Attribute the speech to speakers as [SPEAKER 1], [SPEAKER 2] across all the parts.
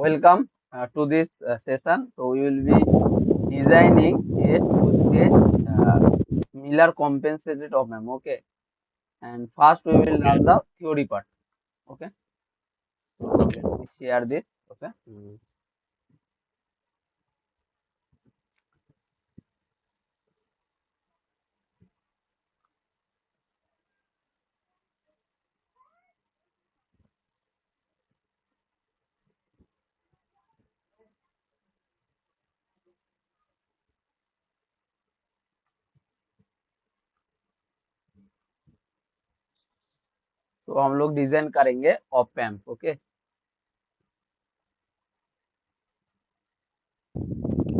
[SPEAKER 1] welcome to this session. So we will be designing a two-stage Miller compensated op-amp. Okay, and first we will
[SPEAKER 2] Okay.
[SPEAKER 1] learn the theory part. Okay, so
[SPEAKER 2] Okay.
[SPEAKER 1] let me share this. Okay, तो हम लोग design करेंगे op-amp. Okay,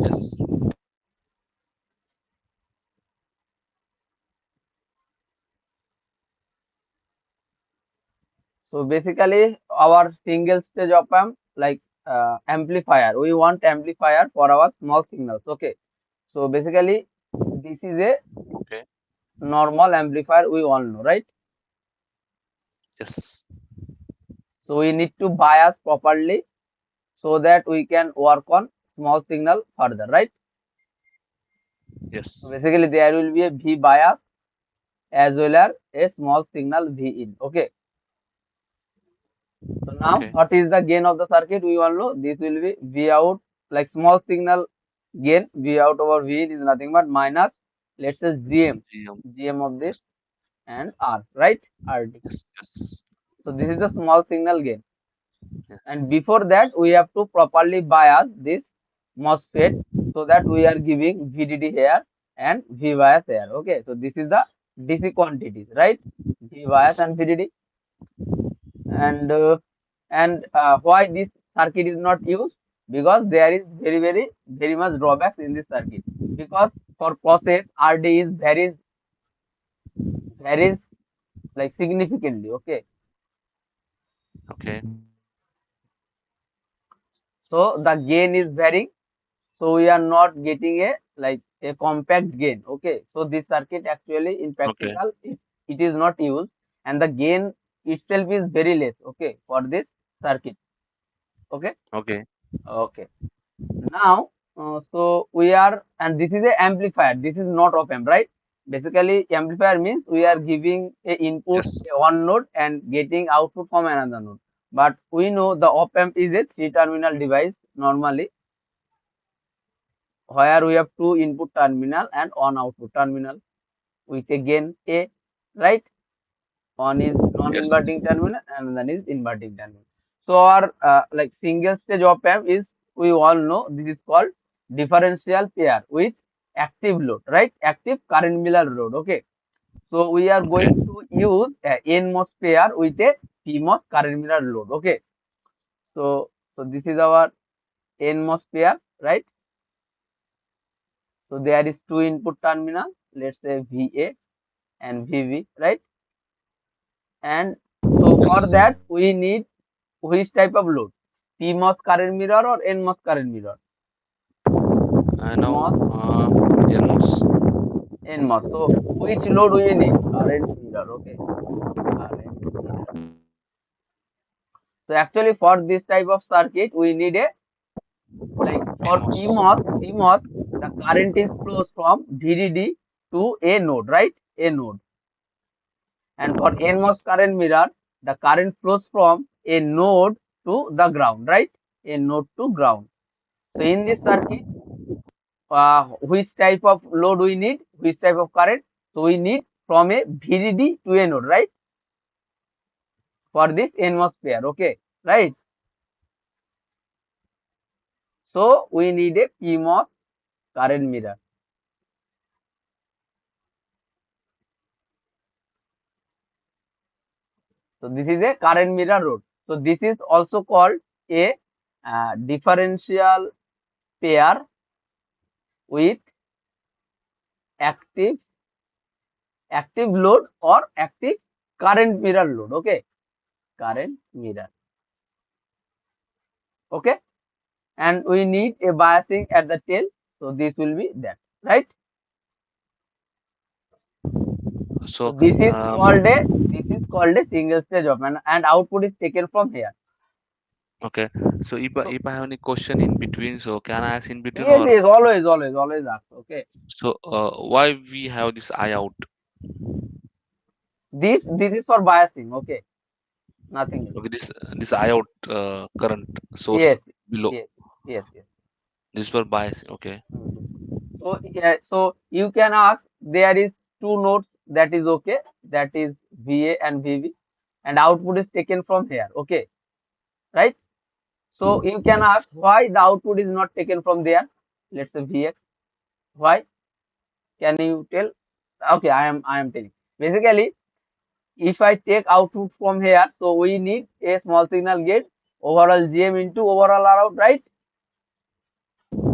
[SPEAKER 2] Yes.
[SPEAKER 1] so basically our single stage op-amp like amplifier. We want amplifier for our small signals. Okay, so basically this is a
[SPEAKER 2] Okay.
[SPEAKER 1] normal amplifier. We all know, right?
[SPEAKER 2] Yes.
[SPEAKER 1] So we need to bias properly so that we can work on small signal further, right? So
[SPEAKER 2] Yes.
[SPEAKER 1] basically there will be a V bias as well as a small signal V in. Okay. So now
[SPEAKER 2] Okay.
[SPEAKER 1] what is the gain of the circuit? We all know this will be V out, like small signal gain V out over V in is nothing but minus, let's say
[SPEAKER 2] GM.
[SPEAKER 1] GM of this
[SPEAKER 2] Yes.
[SPEAKER 1] and R, right? RD.
[SPEAKER 2] Yes. Yes.
[SPEAKER 1] So this is the small signal gain. And
[SPEAKER 2] Yes.
[SPEAKER 1] before that, we have to properly bias this MOSFET so that we are giving VDD here and V bias here. Okay, so this is the DC quantities, right? V bias
[SPEAKER 2] Yes.
[SPEAKER 1] and VDD. And why this circuit is not used? Because there is very much drawbacks in this circuit. Because for process RD is varies like significantly. Okay,
[SPEAKER 2] Okay.
[SPEAKER 1] so the gain is varying, so we are not getting a like a compact gain. Okay, so this circuit actually in
[SPEAKER 2] Okay.
[SPEAKER 1] practical it is not used, and the gain itself is very less. Okay, for this circuit. Okay,
[SPEAKER 2] Okay.
[SPEAKER 1] okay. Now so we are, and this is a amplifier, this is not op amp, right? Basically amplifier means we are giving a input
[SPEAKER 2] Yes.
[SPEAKER 1] a one node and getting output from another node, but we know the op amp is a three terminal device normally, where we have two input terminal and one output terminal with a gain A, right? One is
[SPEAKER 2] Yes.
[SPEAKER 1] non-inverting terminal and then is inverting terminal. So our like single stage op amp is, we all know this is called differential pair with active load, right? Active current miller load. Okay. So we are
[SPEAKER 2] Okay.
[SPEAKER 1] going to use a NMOS pair with a PMOS current miller load. Okay. So this is our NMOS pair, right? So there is two input terminal, let's say VA and VB, right? And so for
[SPEAKER 2] Yes.
[SPEAKER 1] that we need which type of load? PMOS current mirror or NMOS current mirror?
[SPEAKER 2] I know.
[SPEAKER 1] PMOS,
[SPEAKER 2] Almost.
[SPEAKER 1] NMOS. So which load we need? Current mirror. Okay, current mirror. So actually for this type of circuit we need a, like for
[SPEAKER 2] Almost.
[SPEAKER 1] PMOS, the current is flows from VDD to a node, right? A node. And for NMOS
[SPEAKER 2] Yes.
[SPEAKER 1] current mirror, the current flows from a node to the ground, right? A node to ground. So in this circuit, which type of load we need, which type of current? So we need from a VDD to a node, right? For this NMOS pair, okay, right? So we need a PMOS current mirror. So this is a current mirror load. So this is also called a differential pair with active load or active current mirror load. Okay, current mirror. Okay, and we need a biasing at the tail. So this will be that, right? So
[SPEAKER 2] So,
[SPEAKER 1] this is called a single stage op amp, and output is taken from here.
[SPEAKER 2] Okay. So
[SPEAKER 1] So
[SPEAKER 2] if I have any question in between, so can I ask in between
[SPEAKER 1] yes,
[SPEAKER 2] or
[SPEAKER 1] yes, always ask. Okay.
[SPEAKER 2] so why we have this I out?
[SPEAKER 1] This is for biasing. Okay, nothing else.
[SPEAKER 2] Okay, this I out current source
[SPEAKER 1] Yes,
[SPEAKER 2] below.
[SPEAKER 1] yes, yes.
[SPEAKER 2] This for bias. Okay.
[SPEAKER 1] Mhm. So yeah, so you can ask there is two nodes that is okay, that is VA and VB, and output is taken from here. Okay, right? So you can
[SPEAKER 2] Yes.
[SPEAKER 1] ask why the output is not taken from there. Let's say VX. Why? Can you tell? Okay, I am telling. Basically, if I take output from here, so we need a small signal gate overall GM into overall R out, right?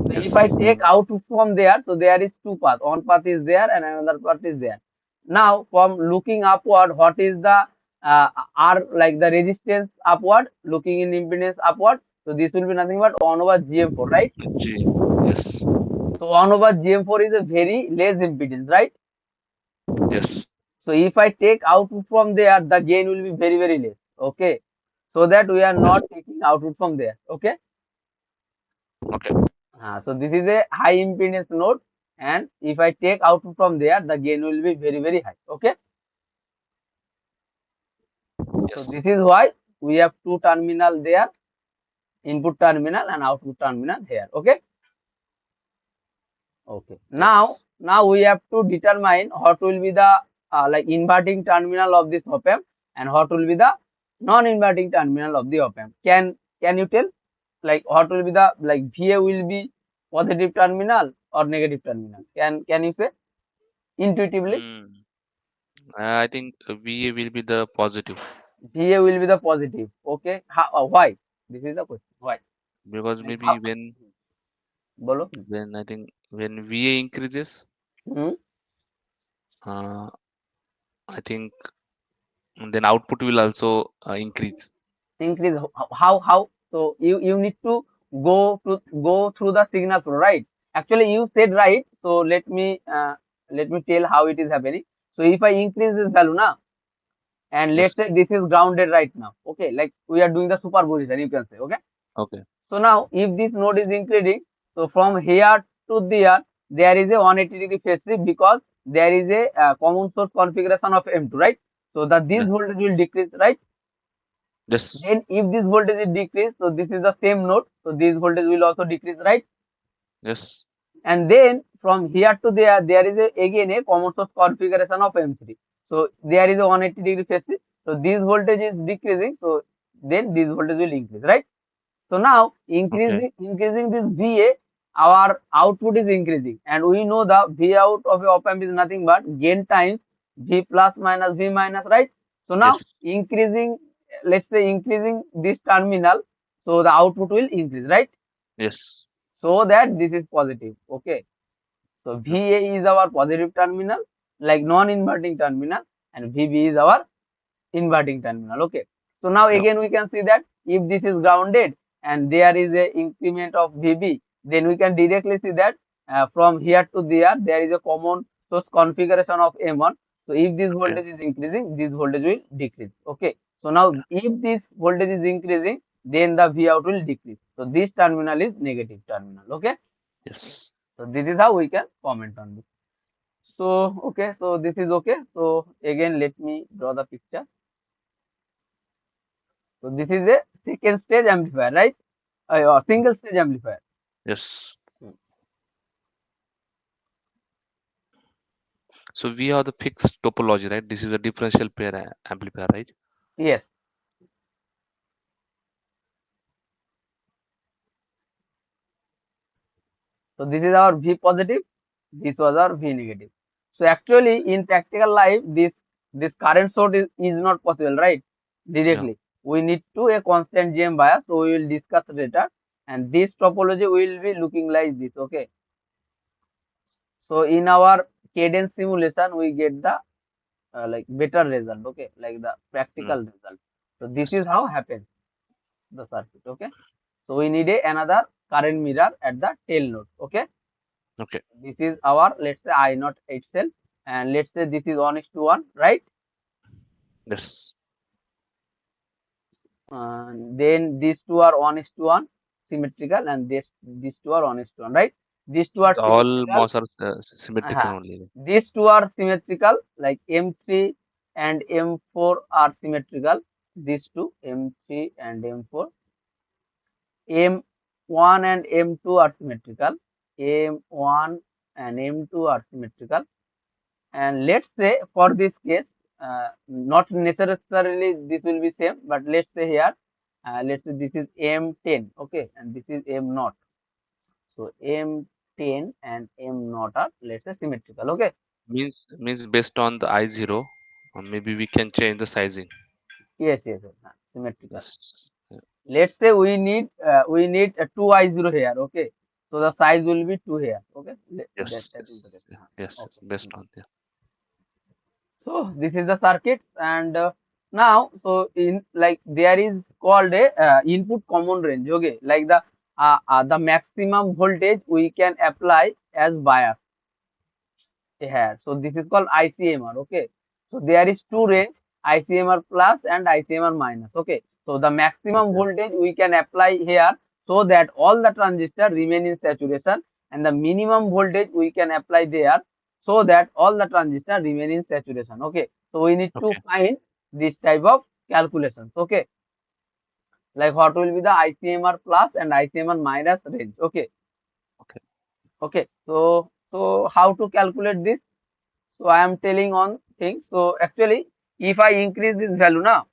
[SPEAKER 1] So if I
[SPEAKER 2] Yes.
[SPEAKER 1] take output from there, so there is two paths. One path is there and another path is there. Now, from looking upward, what is the R like the resistance upward? Looking in impedance upward. So this will be nothing but 1 over GM4, right?
[SPEAKER 2] G. Yes.
[SPEAKER 1] So 1 over GM4 is a very less impedance, right?
[SPEAKER 2] Yes.
[SPEAKER 1] So if I take output from there, the gain will be very less. Okay. So that we are
[SPEAKER 2] Yes.
[SPEAKER 1] not taking output from there. Okay.
[SPEAKER 2] Okay.
[SPEAKER 1] So this is a high impedance node, and if I take output from there, the gain will be very high. Okay. So
[SPEAKER 2] Yes.
[SPEAKER 1] this is why we have two terminal there, input terminal and output terminal here. Okay. Okay.
[SPEAKER 2] Yes.
[SPEAKER 1] Now we have to determine what will be the like inverting terminal of this op amp and what will be the non-inverting terminal of the op amp. Can you tell like what will be the like VA will be positive terminal or negative terminal? Can you say intuitively?
[SPEAKER 2] Hmm. I think VA will be the positive
[SPEAKER 1] VA will be the positive. Okay. Why? This is the question. Why?
[SPEAKER 2] because
[SPEAKER 1] And
[SPEAKER 2] maybe
[SPEAKER 1] how? Bolo.
[SPEAKER 2] when I think when VA increases,
[SPEAKER 1] Hmm.
[SPEAKER 2] uh, I think then output will also increase.
[SPEAKER 1] Increase how? So you need to go through the signal flow, right? Actually, you said right. So let me tell how it is happening. So if I increase this value now, and
[SPEAKER 2] Yes.
[SPEAKER 1] let's say this is grounded right now. Okay, like we are doing the superposition, you can say. Okay.
[SPEAKER 2] Okay.
[SPEAKER 1] So now, if this node is increasing, so from here to there, there is a 180-degree phase shift because there is a common source configuration of M2, right? So that this
[SPEAKER 2] Yeah.
[SPEAKER 1] voltage will decrease, right?
[SPEAKER 2] Yes.
[SPEAKER 1] Then if this voltage is decreased, so this is the same node, so this voltage will also decrease, right?
[SPEAKER 2] Yes.
[SPEAKER 1] And then from here to there, there is again a common source configuration of M3. So there is a 180-degree phase shift. So this voltage is decreasing, so then this voltage will increase, right? So now
[SPEAKER 2] Okay.
[SPEAKER 1] increasing this VA, our output is increasing, and we know the V out of a op amp is nothing but gain times V plus minus V minus, right? So now
[SPEAKER 2] Yes.
[SPEAKER 1] increasing, let's say increasing this terminal, so the output will increase, right?
[SPEAKER 2] Yes.
[SPEAKER 1] So that this is positive. Okay. So
[SPEAKER 2] Okay.
[SPEAKER 1] VA is our positive terminal, like non-inverting terminal, and VB is our inverting terminal. Okay. So now
[SPEAKER 2] Yeah.
[SPEAKER 1] again we can see that if this is grounded and there is a increment of VB, then we can directly see that from here to there is a common source configuration of M1. So if this
[SPEAKER 2] Okay.
[SPEAKER 1] voltage is increasing, this voltage will decrease. Okay. So now if this voltage is increasing, then the V out will decrease. So this terminal is negative terminal. Okay.
[SPEAKER 2] Yes.
[SPEAKER 1] So this is how we can comment on this. So okay, so this is okay. So again, let me draw the picture. So this is a second stage amplifier, right? Or single stage amplifier.
[SPEAKER 2] Yes.
[SPEAKER 1] Hmm.
[SPEAKER 2] So we have the fixed topology, right? This is a differential pair amplifier, right?
[SPEAKER 1] Yes. So this is our V positive. This was our V negative. So actually, in practical life, this current source is not possible, right?
[SPEAKER 2] Yeah.
[SPEAKER 1] Directly, we need to a constant GM bias. So we will discuss later, and this topology will be looking like this. Okay. So in our cadence simulation, we get the like better result. Okay, like the
[SPEAKER 2] Mm.
[SPEAKER 1] practical result. So this is
[SPEAKER 2] Yes.
[SPEAKER 1] how happens the circuit. Okay. So we need another current mirror at the tail node. Okay.
[SPEAKER 2] Okay.
[SPEAKER 1] This is our, let's say I naught itself, and let's say this is 1:1, right?
[SPEAKER 2] Yes.
[SPEAKER 1] Then these two are 1:1 symmetrical, and these two are 1:1, right? These two are
[SPEAKER 2] Means all
[SPEAKER 1] symmetrical.
[SPEAKER 2] mouse are symmetrical
[SPEAKER 1] Uh,
[SPEAKER 2] only.
[SPEAKER 1] these two are symmetrical, like M3 and M4 are symmetrical. These two, M3 and M4. M1 and M2 are symmetrical. M1 and M2 are symmetrical. And let's say for this case, not necessarily this will be same, but let's say here, let's say this is M10, okay, and this is M0. So M10 and M0 are, let's say, symmetrical, okay.
[SPEAKER 2] Means based on the I0, maybe we can change the sizing.
[SPEAKER 1] Yes, symmetrical.
[SPEAKER 2] Yes.
[SPEAKER 1] Let's say we need a 2I0 here, okay. So the size will be 2 here, okay. That is the
[SPEAKER 2] Yes.
[SPEAKER 1] case.
[SPEAKER 2] Yes.
[SPEAKER 1] Okay.
[SPEAKER 2] Based on the.
[SPEAKER 1] So this is the circuit, and now so in like there is called a input common range, okay, like the maximum voltage we can apply as bias here. So this is called ICMR. Okay. So there is two
[SPEAKER 2] Okay.
[SPEAKER 1] range, ICMR plus and ICMR minus. Okay. So the maximum
[SPEAKER 2] Okay.
[SPEAKER 1] voltage we can apply here so that all the transistor remain in saturation, and the minimum voltage we can apply there so that all the transistor remain in saturation. Okay. So we need to
[SPEAKER 2] Okay.
[SPEAKER 1] find this type of calculations. Okay. Like what will be the ICMR plus and ICMR minus range. Okay.
[SPEAKER 2] Okay.
[SPEAKER 1] Okay. So how to calculate this? So I am telling on things. So actually, if I increase this value now,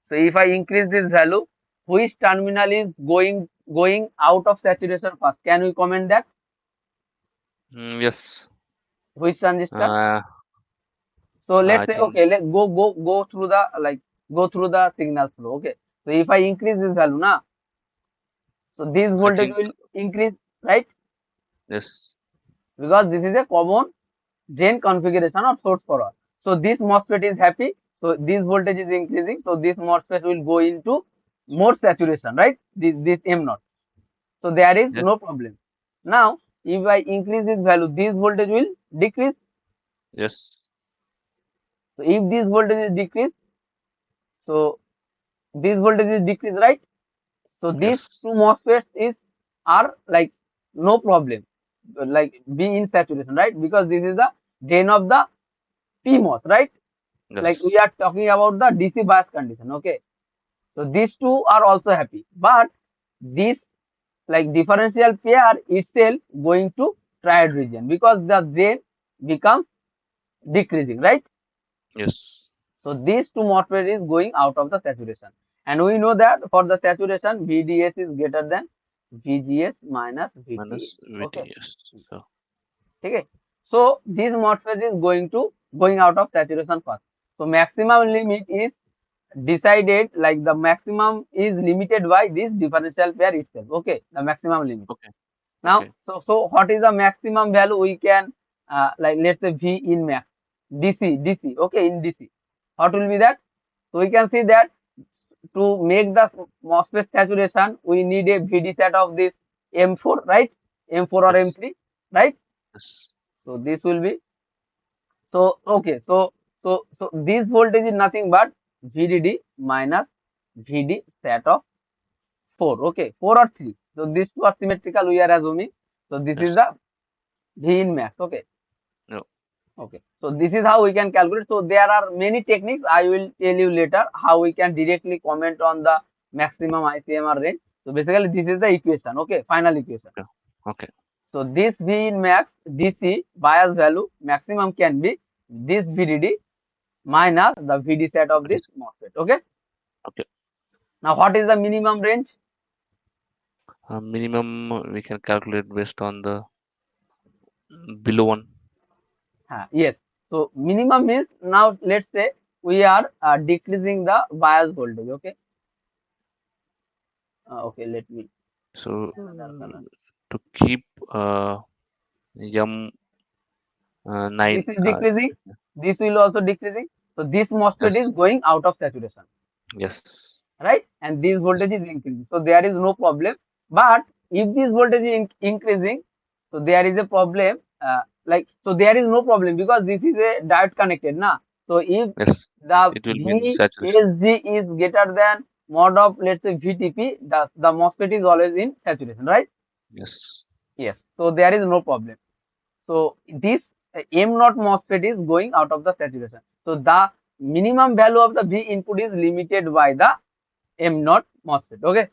[SPEAKER 1] so if I increase this value, which terminal is going out of saturation first? Can we comment that?
[SPEAKER 2] Yes.
[SPEAKER 1] Which transistor?
[SPEAKER 2] Uh,
[SPEAKER 1] So let's
[SPEAKER 2] I
[SPEAKER 1] say
[SPEAKER 2] think.
[SPEAKER 1] okay, let go through the go through the signal flow. Okay. So if I increase this value now, so this
[SPEAKER 2] I
[SPEAKER 1] voltage
[SPEAKER 2] think.
[SPEAKER 1] will increase, right?
[SPEAKER 2] Yes.
[SPEAKER 1] Because this is a common drain configuration of source for all. So this MOSFET is happy. So this voltage is increasing. So this MOSFET will go into more saturation, right? This M naught. So there is
[SPEAKER 2] Yes.
[SPEAKER 1] no problem. Now, if I increase this value, this voltage will decrease.
[SPEAKER 2] Yes.
[SPEAKER 1] So if this voltage is decreased, so this voltage is decreased, right? So these
[SPEAKER 2] Yes.
[SPEAKER 1] two MOSFETs is are like no problem, like be in saturation, right? Because this is the drain of the PMOS, right? Like we
[SPEAKER 2] Yes.
[SPEAKER 1] are talking about the DC bias condition. Okay, so these two are also happy, but this like differential pair itself going to triad region because the drain becomes decreasing, right?
[SPEAKER 2] Yes.
[SPEAKER 1] So these two MOSFET is going out of the saturation, and we know that for the saturation VDS is greater than VGS minus VT.
[SPEAKER 2] Minus
[SPEAKER 1] Okay,
[SPEAKER 2] VT. Yes. So.
[SPEAKER 1] okay. So this MOSFET is going out of saturation first. So maximum limit is decided, like the maximum is limited by this differential pair itself, okay, the maximum limit.
[SPEAKER 2] Okay.
[SPEAKER 1] Now
[SPEAKER 2] Okay.
[SPEAKER 1] so what is the maximum value we can like let's say V in max, DC, okay, in DC, what will be that? So we can see that to make the MOSFET saturation we need a VD set of this M4, right? M4 or
[SPEAKER 2] Yes.
[SPEAKER 1] M3, right?
[SPEAKER 2] Yes.
[SPEAKER 1] So this will be, so okay, so this voltage is nothing but VDD minus VD set of 4. Okay, 4 or 3. So these two are symmetrical, we are assuming. So this is
[SPEAKER 2] Yes.
[SPEAKER 1] the V in max. Okay,
[SPEAKER 2] No.
[SPEAKER 1] okay. So this is how we can calculate. So there are many techniques. I will tell you later how we can directly comment on the maximum ICMR range. So basically, this is the equation. Okay, final equation.
[SPEAKER 2] Okay. Okay.
[SPEAKER 1] So this V in max DC bias value maximum can be this VDD minus the VD set of this MOSFET. Okay.
[SPEAKER 2] Okay.
[SPEAKER 1] Now what is the minimum range?
[SPEAKER 2] Minimum we can calculate based on the below one.
[SPEAKER 1] Yes. So minimum means now let's say we are decreasing the bias voltage. Okay. Okay. Let me
[SPEAKER 2] So
[SPEAKER 1] take another color.
[SPEAKER 2] to keep yum
[SPEAKER 1] This
[SPEAKER 2] nine.
[SPEAKER 1] is decreasing. This will also decreasing. So this
[SPEAKER 2] Yes.
[SPEAKER 1] MOSFET is going out of saturation,
[SPEAKER 2] Yes.
[SPEAKER 1] right? And this
[SPEAKER 2] Yes.
[SPEAKER 1] voltage is increasing. So there is no problem. But if this voltage is increasing, so there is a problem. Like so there is no problem because this is a diode connected, na. So if
[SPEAKER 2] Yes.
[SPEAKER 1] the
[SPEAKER 2] It will be in saturation.
[SPEAKER 1] VSG is greater than mod of, let's say, VTP, the MOSFET is always in saturation, right?
[SPEAKER 2] Yes.
[SPEAKER 1] Yes. So there is no problem. So this M naught MOSFET is going out of the saturation. So the minimum value of the V input is limited by the M naught MOSFET. Okay.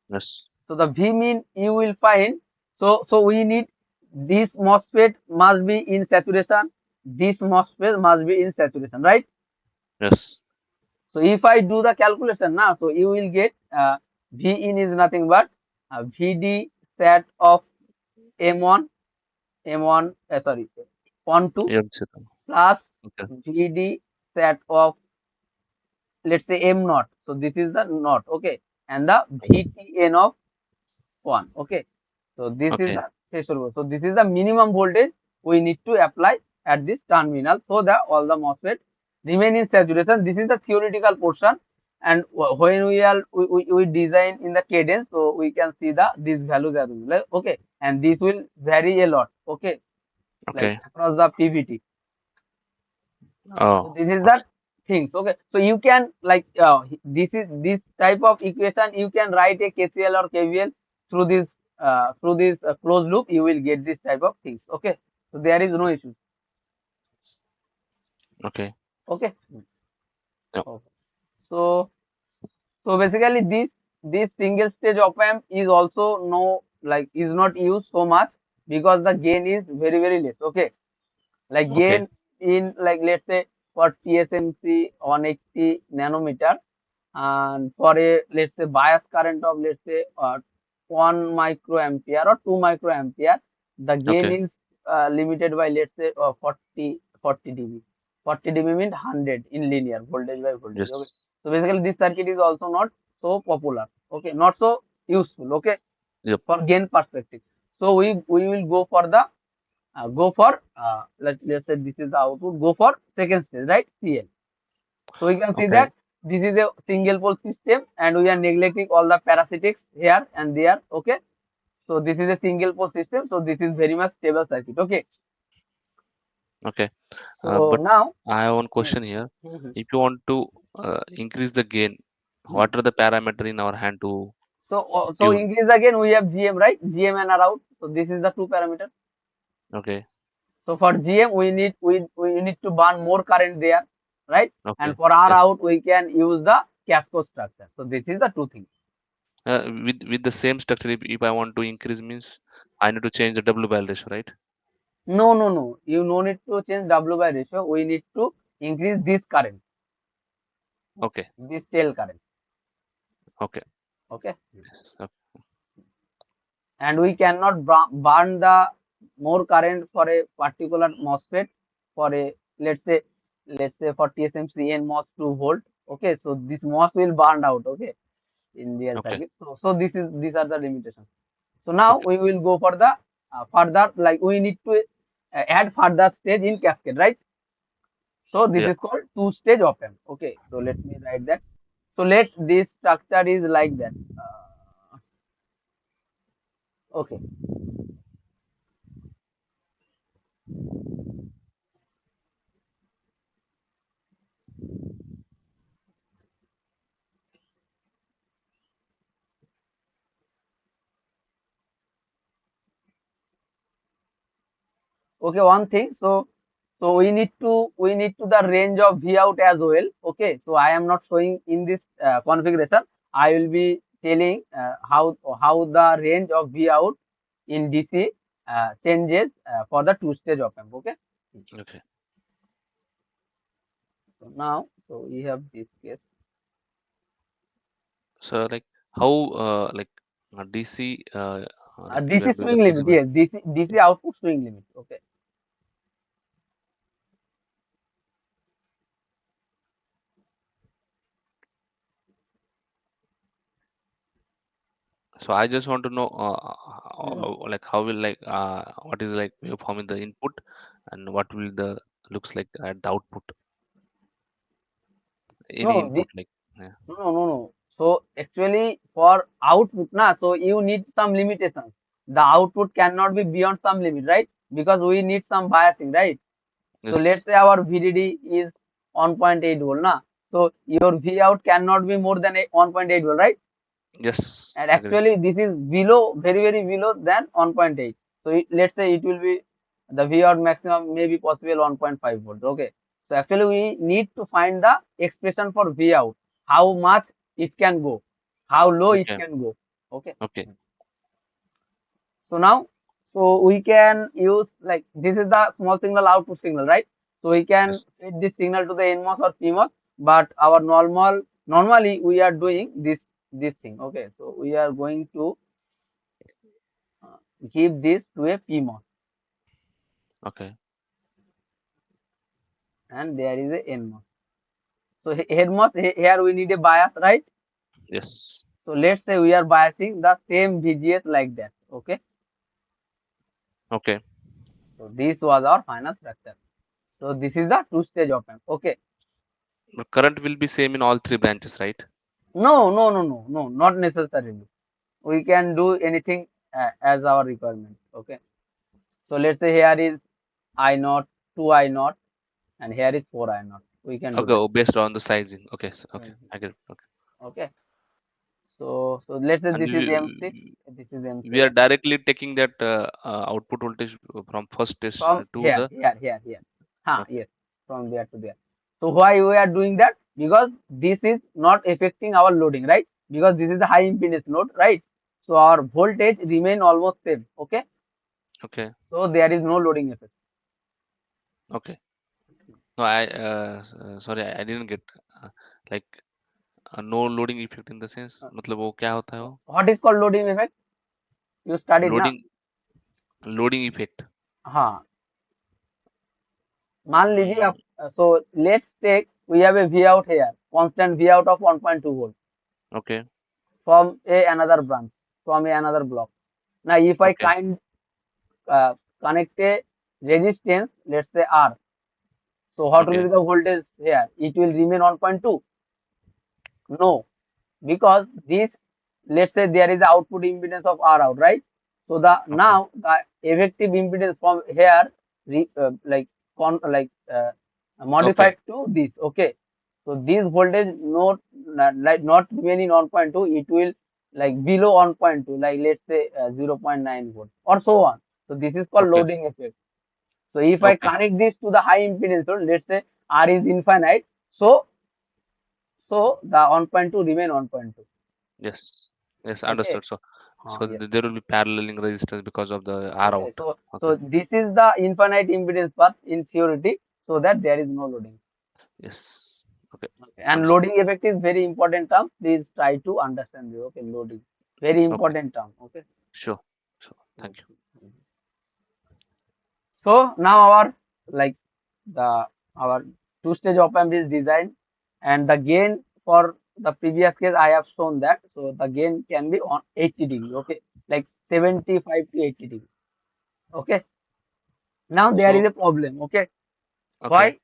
[SPEAKER 2] Yes.
[SPEAKER 1] So the V mean you will find. So we need this MOSFET must be in saturation. This MOSFET must be in saturation, right?
[SPEAKER 2] Yes.
[SPEAKER 1] So if I do the calculation now, so you will get V in is nothing but VD set of M1, M1, sorry, 1 2
[SPEAKER 2] Yeah, Chetan.
[SPEAKER 1] plus
[SPEAKER 2] Okay.
[SPEAKER 1] VD set of, let's say, M naught. So this is the naught, okay, and the VTN of 1, okay. So this is
[SPEAKER 2] Okay.
[SPEAKER 1] the threshold. So this is the minimum voltage we need to apply at this terminal so that all the MOSFET remain in saturation. This is the theoretical portion, and when we design in the cadence, so we can see the these values are like, okay, and this will vary a lot, okay, like
[SPEAKER 2] Okay.
[SPEAKER 1] across the PVT. So
[SPEAKER 2] Oh.
[SPEAKER 1] this is the
[SPEAKER 2] Okay.
[SPEAKER 1] things. Okay. So you can like this type of equation you can write a KCL or KVL through this closed loop. You will get this type of things. Okay. So there is no issue.
[SPEAKER 2] Okay.
[SPEAKER 1] Okay.
[SPEAKER 2] Yeah.
[SPEAKER 1] Okay. So basically this single stage op amp is also no like is not used so much because the gain is very less. Okay. Like
[SPEAKER 2] Okay.
[SPEAKER 1] gain in like let's say for TSMC 180 nanometer, and for a let's say bias current of let's say 1 microampere or 2 microampere, the gain
[SPEAKER 2] Okay.
[SPEAKER 1] is limited by let's say 40 dB. 40 dB means 100 in linear voltage by voltage. Okay.
[SPEAKER 2] Yes.
[SPEAKER 1] So basically this circuit is also not so popular. Okay, not so useful. Okay,
[SPEAKER 2] Yep.
[SPEAKER 1] for gain perspective. So we will go for let's say this is the output, go for second stage, right? CL. So we can see
[SPEAKER 2] Okay.
[SPEAKER 1] that this is a single pole system and we are neglecting all the parasitics here and there. Okay. So this is a single pole system. So this is very much stable circuit. Okay.
[SPEAKER 2] Okay.
[SPEAKER 1] So
[SPEAKER 2] But
[SPEAKER 1] now,
[SPEAKER 2] I have one
[SPEAKER 1] hmm,
[SPEAKER 2] question here.
[SPEAKER 1] hmm, hmm,
[SPEAKER 2] If you want to increase the gain,
[SPEAKER 1] hmm.
[SPEAKER 2] what are the parameter in our hand to
[SPEAKER 1] So
[SPEAKER 2] tune?
[SPEAKER 1] increase again we have GM, right? GM and R out. So this is the two parameter.
[SPEAKER 2] Okay.
[SPEAKER 1] So for GM we need to burn more current there, right? And
[SPEAKER 2] Okay.
[SPEAKER 1] for R
[SPEAKER 2] Yes.
[SPEAKER 1] out we can use the cascode structure. So this is the two things.
[SPEAKER 2] With the same structure, if I want to increase means I need to change the W by ratio, right?
[SPEAKER 1] No. You no need to change W by ratio. We need to increase this current,
[SPEAKER 2] Okay.
[SPEAKER 1] this tail current.
[SPEAKER 2] Okay.
[SPEAKER 1] Okay.
[SPEAKER 2] Yes. Okay.
[SPEAKER 1] And we cannot burn the more current for a particular MOSFET for a let's say for TSMC N MOS 2 volt. Okay. So this MOS will burn out. Okay. In their
[SPEAKER 2] Okay.
[SPEAKER 1] circuit. So these are the limitations. So now
[SPEAKER 2] Okay.
[SPEAKER 1] we will go for the further, like we need to add further stage in cascade, right? So this
[SPEAKER 2] Yeah.
[SPEAKER 1] is called two-stage op amp. Okay, so let me write that. So let this structure is like that. Okay, okay. One thing. So we need to the range of V out as well. Okay, so I am not showing in this configuration. I will be telling how the range of V out in DC changes for the two-stage op amp. Okay.
[SPEAKER 2] Okay.
[SPEAKER 1] So now, so we have this case.
[SPEAKER 2] So like how DC
[SPEAKER 1] DC
[SPEAKER 2] we are
[SPEAKER 1] swing limit,
[SPEAKER 2] getting like
[SPEAKER 1] yes. DC output swing limit. Okay.
[SPEAKER 2] so I just want to know
[SPEAKER 1] Mhm.
[SPEAKER 2] like how will like what is like waveform in the input and what will the looks like at the output, any
[SPEAKER 1] No,
[SPEAKER 2] input like yeah.
[SPEAKER 1] no. So actually, for output, na, so you need some limitations. The output cannot be beyond some limit, right? Because we need some biasing, right? So let's
[SPEAKER 2] Yes.
[SPEAKER 1] say our VDD is 1.8 volt, na. So your V out cannot be more than 1.8 volt, right?
[SPEAKER 2] Yes,
[SPEAKER 1] And
[SPEAKER 2] agree.
[SPEAKER 1] actually this is below, very very below than 1.8. So let's say it will be the V out maximum may be possible 1.5 volt. Okay. So actually we need to find the expression for V out, how much it can go, how low it
[SPEAKER 2] Okay,
[SPEAKER 1] can go. Okay.
[SPEAKER 2] okay,
[SPEAKER 1] So now, so we can use, like, this is the small signal output signal, right? So we
[SPEAKER 2] yes,
[SPEAKER 1] can feed this signal to the NMOS or PMOS, but our normally we are doing this thing. Okay, so we are going to uh, give this to a PMOS,
[SPEAKER 2] okay,
[SPEAKER 1] and there is a NMOS. So headMOS, here we need a bias, right?
[SPEAKER 2] yes,
[SPEAKER 1] So let's say we are biasing the same VGS like that. Okay,
[SPEAKER 2] okay.
[SPEAKER 1] so this was our final structure. So this is the two-stage op amp. Okay.
[SPEAKER 2] But current will be same in all three branches, right?
[SPEAKER 1] No, no, no, no, no, not necessarily. We can do anything as our requirement. Okay. So let's say here is I naught, 2 I naught, and here is 4 I naught. We can do
[SPEAKER 2] Okay,
[SPEAKER 1] that.
[SPEAKER 2] oh, based on the sizing. Okay, so, okay,
[SPEAKER 1] Mhm.
[SPEAKER 2] I get it. Okay,
[SPEAKER 1] Okay. So let's say
[SPEAKER 2] and
[SPEAKER 1] this is M6, this is
[SPEAKER 2] we are
[SPEAKER 1] M7.
[SPEAKER 2] directly taking that output voltage from first stage
[SPEAKER 1] From
[SPEAKER 2] to
[SPEAKER 1] here,
[SPEAKER 2] the.
[SPEAKER 1] here, here, here.
[SPEAKER 2] Okay,
[SPEAKER 1] Yes, from there to there. So why we are doing that? Because this is not affecting our loading, right? Because this is the high impedance load, right? So our voltage remain almost same. Okay.
[SPEAKER 2] okay,
[SPEAKER 1] So there is no loading effect.
[SPEAKER 2] okay. No, sorry, I didn't get uh, like no loading effect in the sense.
[SPEAKER 1] Uh,
[SPEAKER 2] मतलब वो क्या होता है वो?
[SPEAKER 1] what is called loading effect? You studied ना?
[SPEAKER 2] Loading, loading effect.
[SPEAKER 1] हाँ. मान लीजिए
[SPEAKER 2] Mm,
[SPEAKER 1] आप, so let's take we have a V out here, constant V out of 1.2 volt
[SPEAKER 2] okay,
[SPEAKER 1] from a another branch, from a another block. Now if I
[SPEAKER 2] okay,
[SPEAKER 1] connect a resistance, let's say R, so what will
[SPEAKER 2] okay,
[SPEAKER 1] be the voltage here? It will remain 1.2. No, because this, let's say there is the output impedance of R out, right? So the
[SPEAKER 2] okay,
[SPEAKER 1] now the effective impedance from here, like
[SPEAKER 2] okay,
[SPEAKER 1] modified to this. Okay, so this voltage not remaining 1.2, it will like below 1.2, like let's say 0.9 volt or so on. So this is called
[SPEAKER 2] okay,
[SPEAKER 1] loading effect. So if I
[SPEAKER 2] okay.
[SPEAKER 1] connect this to the high impedance load, let's say R is infinite, so the 1.2 remain 1.2.
[SPEAKER 2] Yes, yes,
[SPEAKER 1] Okay.
[SPEAKER 2] understood. So,
[SPEAKER 1] Yes.
[SPEAKER 2] there will be paralleling resistance because of the R
[SPEAKER 1] Okay.
[SPEAKER 2] out.
[SPEAKER 1] So
[SPEAKER 2] Okay,
[SPEAKER 1] this is the infinite impedance path in theory, so that there is no loading.
[SPEAKER 2] yes, okay,
[SPEAKER 1] Okay. And
[SPEAKER 2] understood.
[SPEAKER 1] loading effect is very important term. Please try to understand it. Okay. Loading. Very
[SPEAKER 2] Okay,
[SPEAKER 1] important term. Okay.
[SPEAKER 2] sure, sure. Thank you.
[SPEAKER 1] Mhm. So now like the our two-stage op amp is designed, and the gain for the previous case I have shown that. So the gain can be on 80 degree. Okay. Like 75 to 80 degree. Okay. Now there is
[SPEAKER 2] So,
[SPEAKER 1] a problem. Okay.
[SPEAKER 2] okay,
[SPEAKER 1] Why?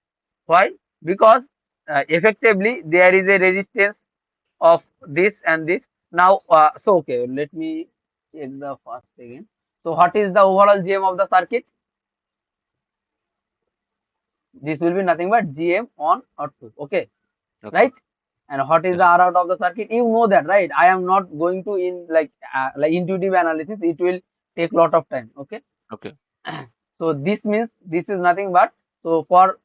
[SPEAKER 1] Why? Because effectively there is a resistance of this and this. Now, so okay, let me check the first again. So what is the overall GM of the circuit? This will be nothing but GM on output. Okay,
[SPEAKER 2] okay,
[SPEAKER 1] right? And what is the
[SPEAKER 2] yes,
[SPEAKER 1] R out of the circuit? You know that, right? I am not going to in like intuitive analysis. It will take lot of time. Okay.
[SPEAKER 2] okay,
[SPEAKER 1] So this means this is nothing but, so for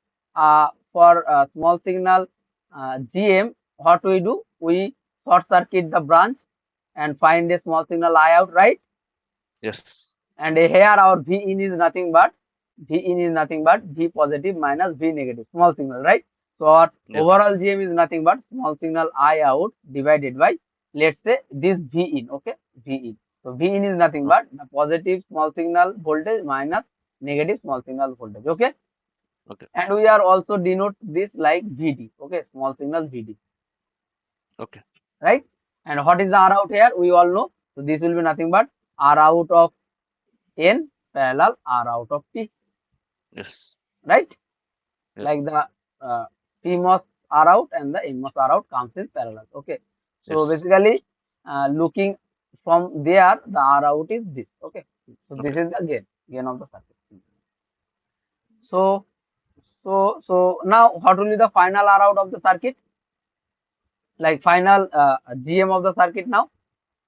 [SPEAKER 1] small signal GM, what we do? We short circuit the branch and find a small signal I out, right?
[SPEAKER 2] yes,
[SPEAKER 1] And here our V in is nothing but V positive minus V negative, small signal, right? So our
[SPEAKER 2] yes,
[SPEAKER 1] overall GM is nothing but small signal I out divided by, let's say, this V in. Okay, V in. So V in is nothing
[SPEAKER 2] okay,
[SPEAKER 1] but the positive small signal voltage minus negative small signal voltage. Okay,
[SPEAKER 2] okay,
[SPEAKER 1] and we are also denote this like VD. Okay, small signal VD,
[SPEAKER 2] okay,
[SPEAKER 1] right? And what is the R out here? We all know. So this will be nothing but R out of N parallel R out of T,
[SPEAKER 2] yes,
[SPEAKER 1] right?
[SPEAKER 2] yeah,
[SPEAKER 1] Like the PMOS R out and the NMOS R out comes in parallel. Okay. So
[SPEAKER 2] yes,
[SPEAKER 1] basically, looking from there, the R out is this. Okay. So this
[SPEAKER 2] okay,
[SPEAKER 1] is the gain of the circuit. So now what will be the final R out of the circuit? like final GM of the circuit now,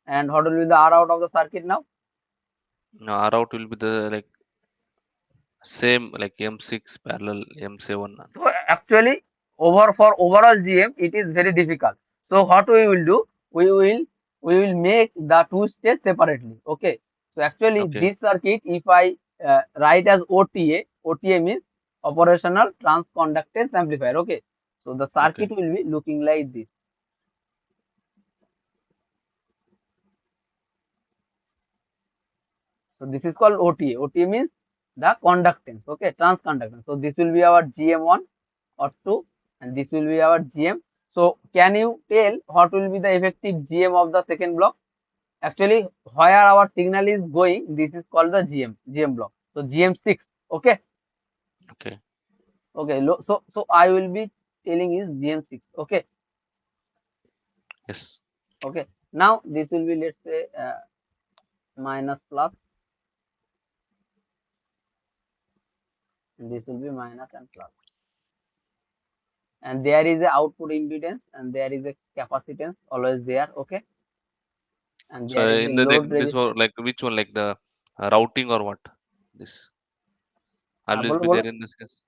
[SPEAKER 1] and what will be the R out of the circuit now?
[SPEAKER 2] Now R out will be the like same like M6 parallel M7.
[SPEAKER 1] So actually, over for overall GM, it is very difficult. So what we will do, we will make the two states separately. Okay. So actually,
[SPEAKER 2] Okay,
[SPEAKER 1] this circuit, if I write as OTA, OTA means operational transconductance amplifier. Okay. So the
[SPEAKER 2] okay,
[SPEAKER 1] circuit will be looking like this. So this is called OTA. OTA means the conductance. Okay, transconductance. So this will be our GM1 or 2, and this will be our GM. So can you tell what will be the effective GM of the second block? Actually, where our signal is going, this is called the GM block. So GM6. Okay,
[SPEAKER 2] okay.
[SPEAKER 1] okay. So I will be telling is GM6. Okay,
[SPEAKER 2] Yes.
[SPEAKER 1] okay. Now this will be, let's say, minus plus, and this will be minus and plus. And there is a output impedance, and there is a capacitance always there. Okay, and
[SPEAKER 2] So
[SPEAKER 1] there is a
[SPEAKER 2] in the like
[SPEAKER 1] load
[SPEAKER 2] this was
[SPEAKER 1] resistance.
[SPEAKER 2] like which one like the routing or what? This
[SPEAKER 1] हाँ
[SPEAKER 2] always
[SPEAKER 1] बोलो
[SPEAKER 2] be
[SPEAKER 1] बोलो.
[SPEAKER 2] there in this case.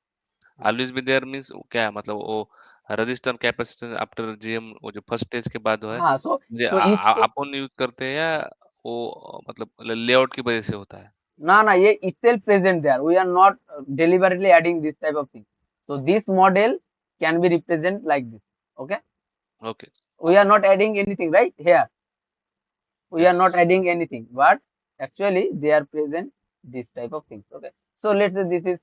[SPEAKER 2] Always be there means क्या मतलब वो register capacitance after GM वो जो first stage के बाद वो है
[SPEAKER 1] हाँ सो
[SPEAKER 2] ये
[SPEAKER 1] सो इसको
[SPEAKER 2] अपन यूज करते हैं या वो मतलब लेआउट की वजह से होता है.
[SPEAKER 1] ना ना ये itself present there. We are not deliberately adding this type of thing. So this model can be represented like this. Okay,
[SPEAKER 2] Okay.
[SPEAKER 1] we are not adding anything right here. We are not
[SPEAKER 2] Yes.
[SPEAKER 1] adding anything, but actually they are present this type of things. Okay, so let's say this is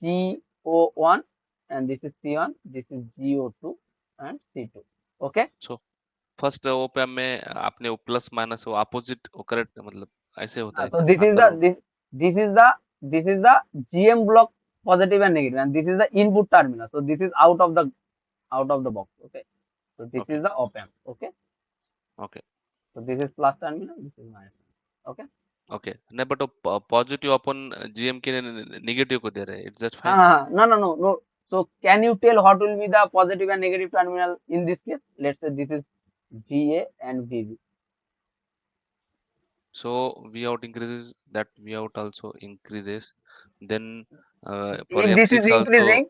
[SPEAKER 1] GO1, and this is C1, this is GO2 and C2. Okay,
[SPEAKER 2] so first op amp में आपने वो plus minus वो opposite वो correct मतलब ऐसे होता है
[SPEAKER 1] so
[SPEAKER 2] क्या
[SPEAKER 1] this is the
[SPEAKER 2] अगर
[SPEAKER 1] this is the GM block positive and negative, and this is the input terminal. So this is out of the box. Okay, so this
[SPEAKER 2] okay
[SPEAKER 1] is the op amp. Okay,
[SPEAKER 2] okay
[SPEAKER 1] so this is plus terminal, this is minus terminal. Okay,
[SPEAKER 2] okay नहीं but वो positive अपन GM के negative को दे रहे हैं it's that fine.
[SPEAKER 1] no no no no. So can you tell what will be the positive and negative terminal in this case? Let's say this is VA and VB.
[SPEAKER 2] So V out increases, that V out also increases. Then for
[SPEAKER 1] If this is
[SPEAKER 2] M6 also,
[SPEAKER 1] increasing,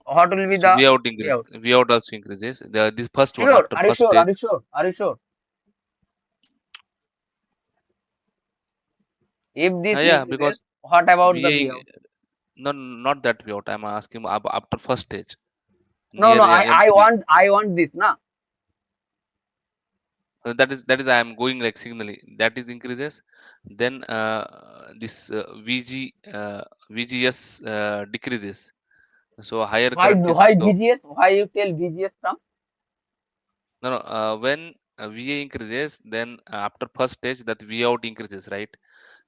[SPEAKER 1] what will be
[SPEAKER 2] so
[SPEAKER 1] the
[SPEAKER 2] V out
[SPEAKER 1] V out?
[SPEAKER 2] V out also increases. This first one
[SPEAKER 1] Sure,
[SPEAKER 2] after
[SPEAKER 1] are you
[SPEAKER 2] first
[SPEAKER 1] sure?
[SPEAKER 2] stage.
[SPEAKER 1] Are you sure? Are you sure? If this
[SPEAKER 2] Yeah, because
[SPEAKER 1] increases, what about the V
[SPEAKER 2] VA
[SPEAKER 1] out?
[SPEAKER 2] no not that V out. I'm asking after first stage
[SPEAKER 1] No,
[SPEAKER 2] near
[SPEAKER 1] no,
[SPEAKER 2] M3.
[SPEAKER 1] I want this, na.
[SPEAKER 2] That is I am going like signally that is increases. Then this VGS decreases. So higher current is
[SPEAKER 1] Why
[SPEAKER 2] flow.
[SPEAKER 1] VGS? Why you tell VGS from?
[SPEAKER 2] No, no. When VA increases, then after first stage that V out increases, right?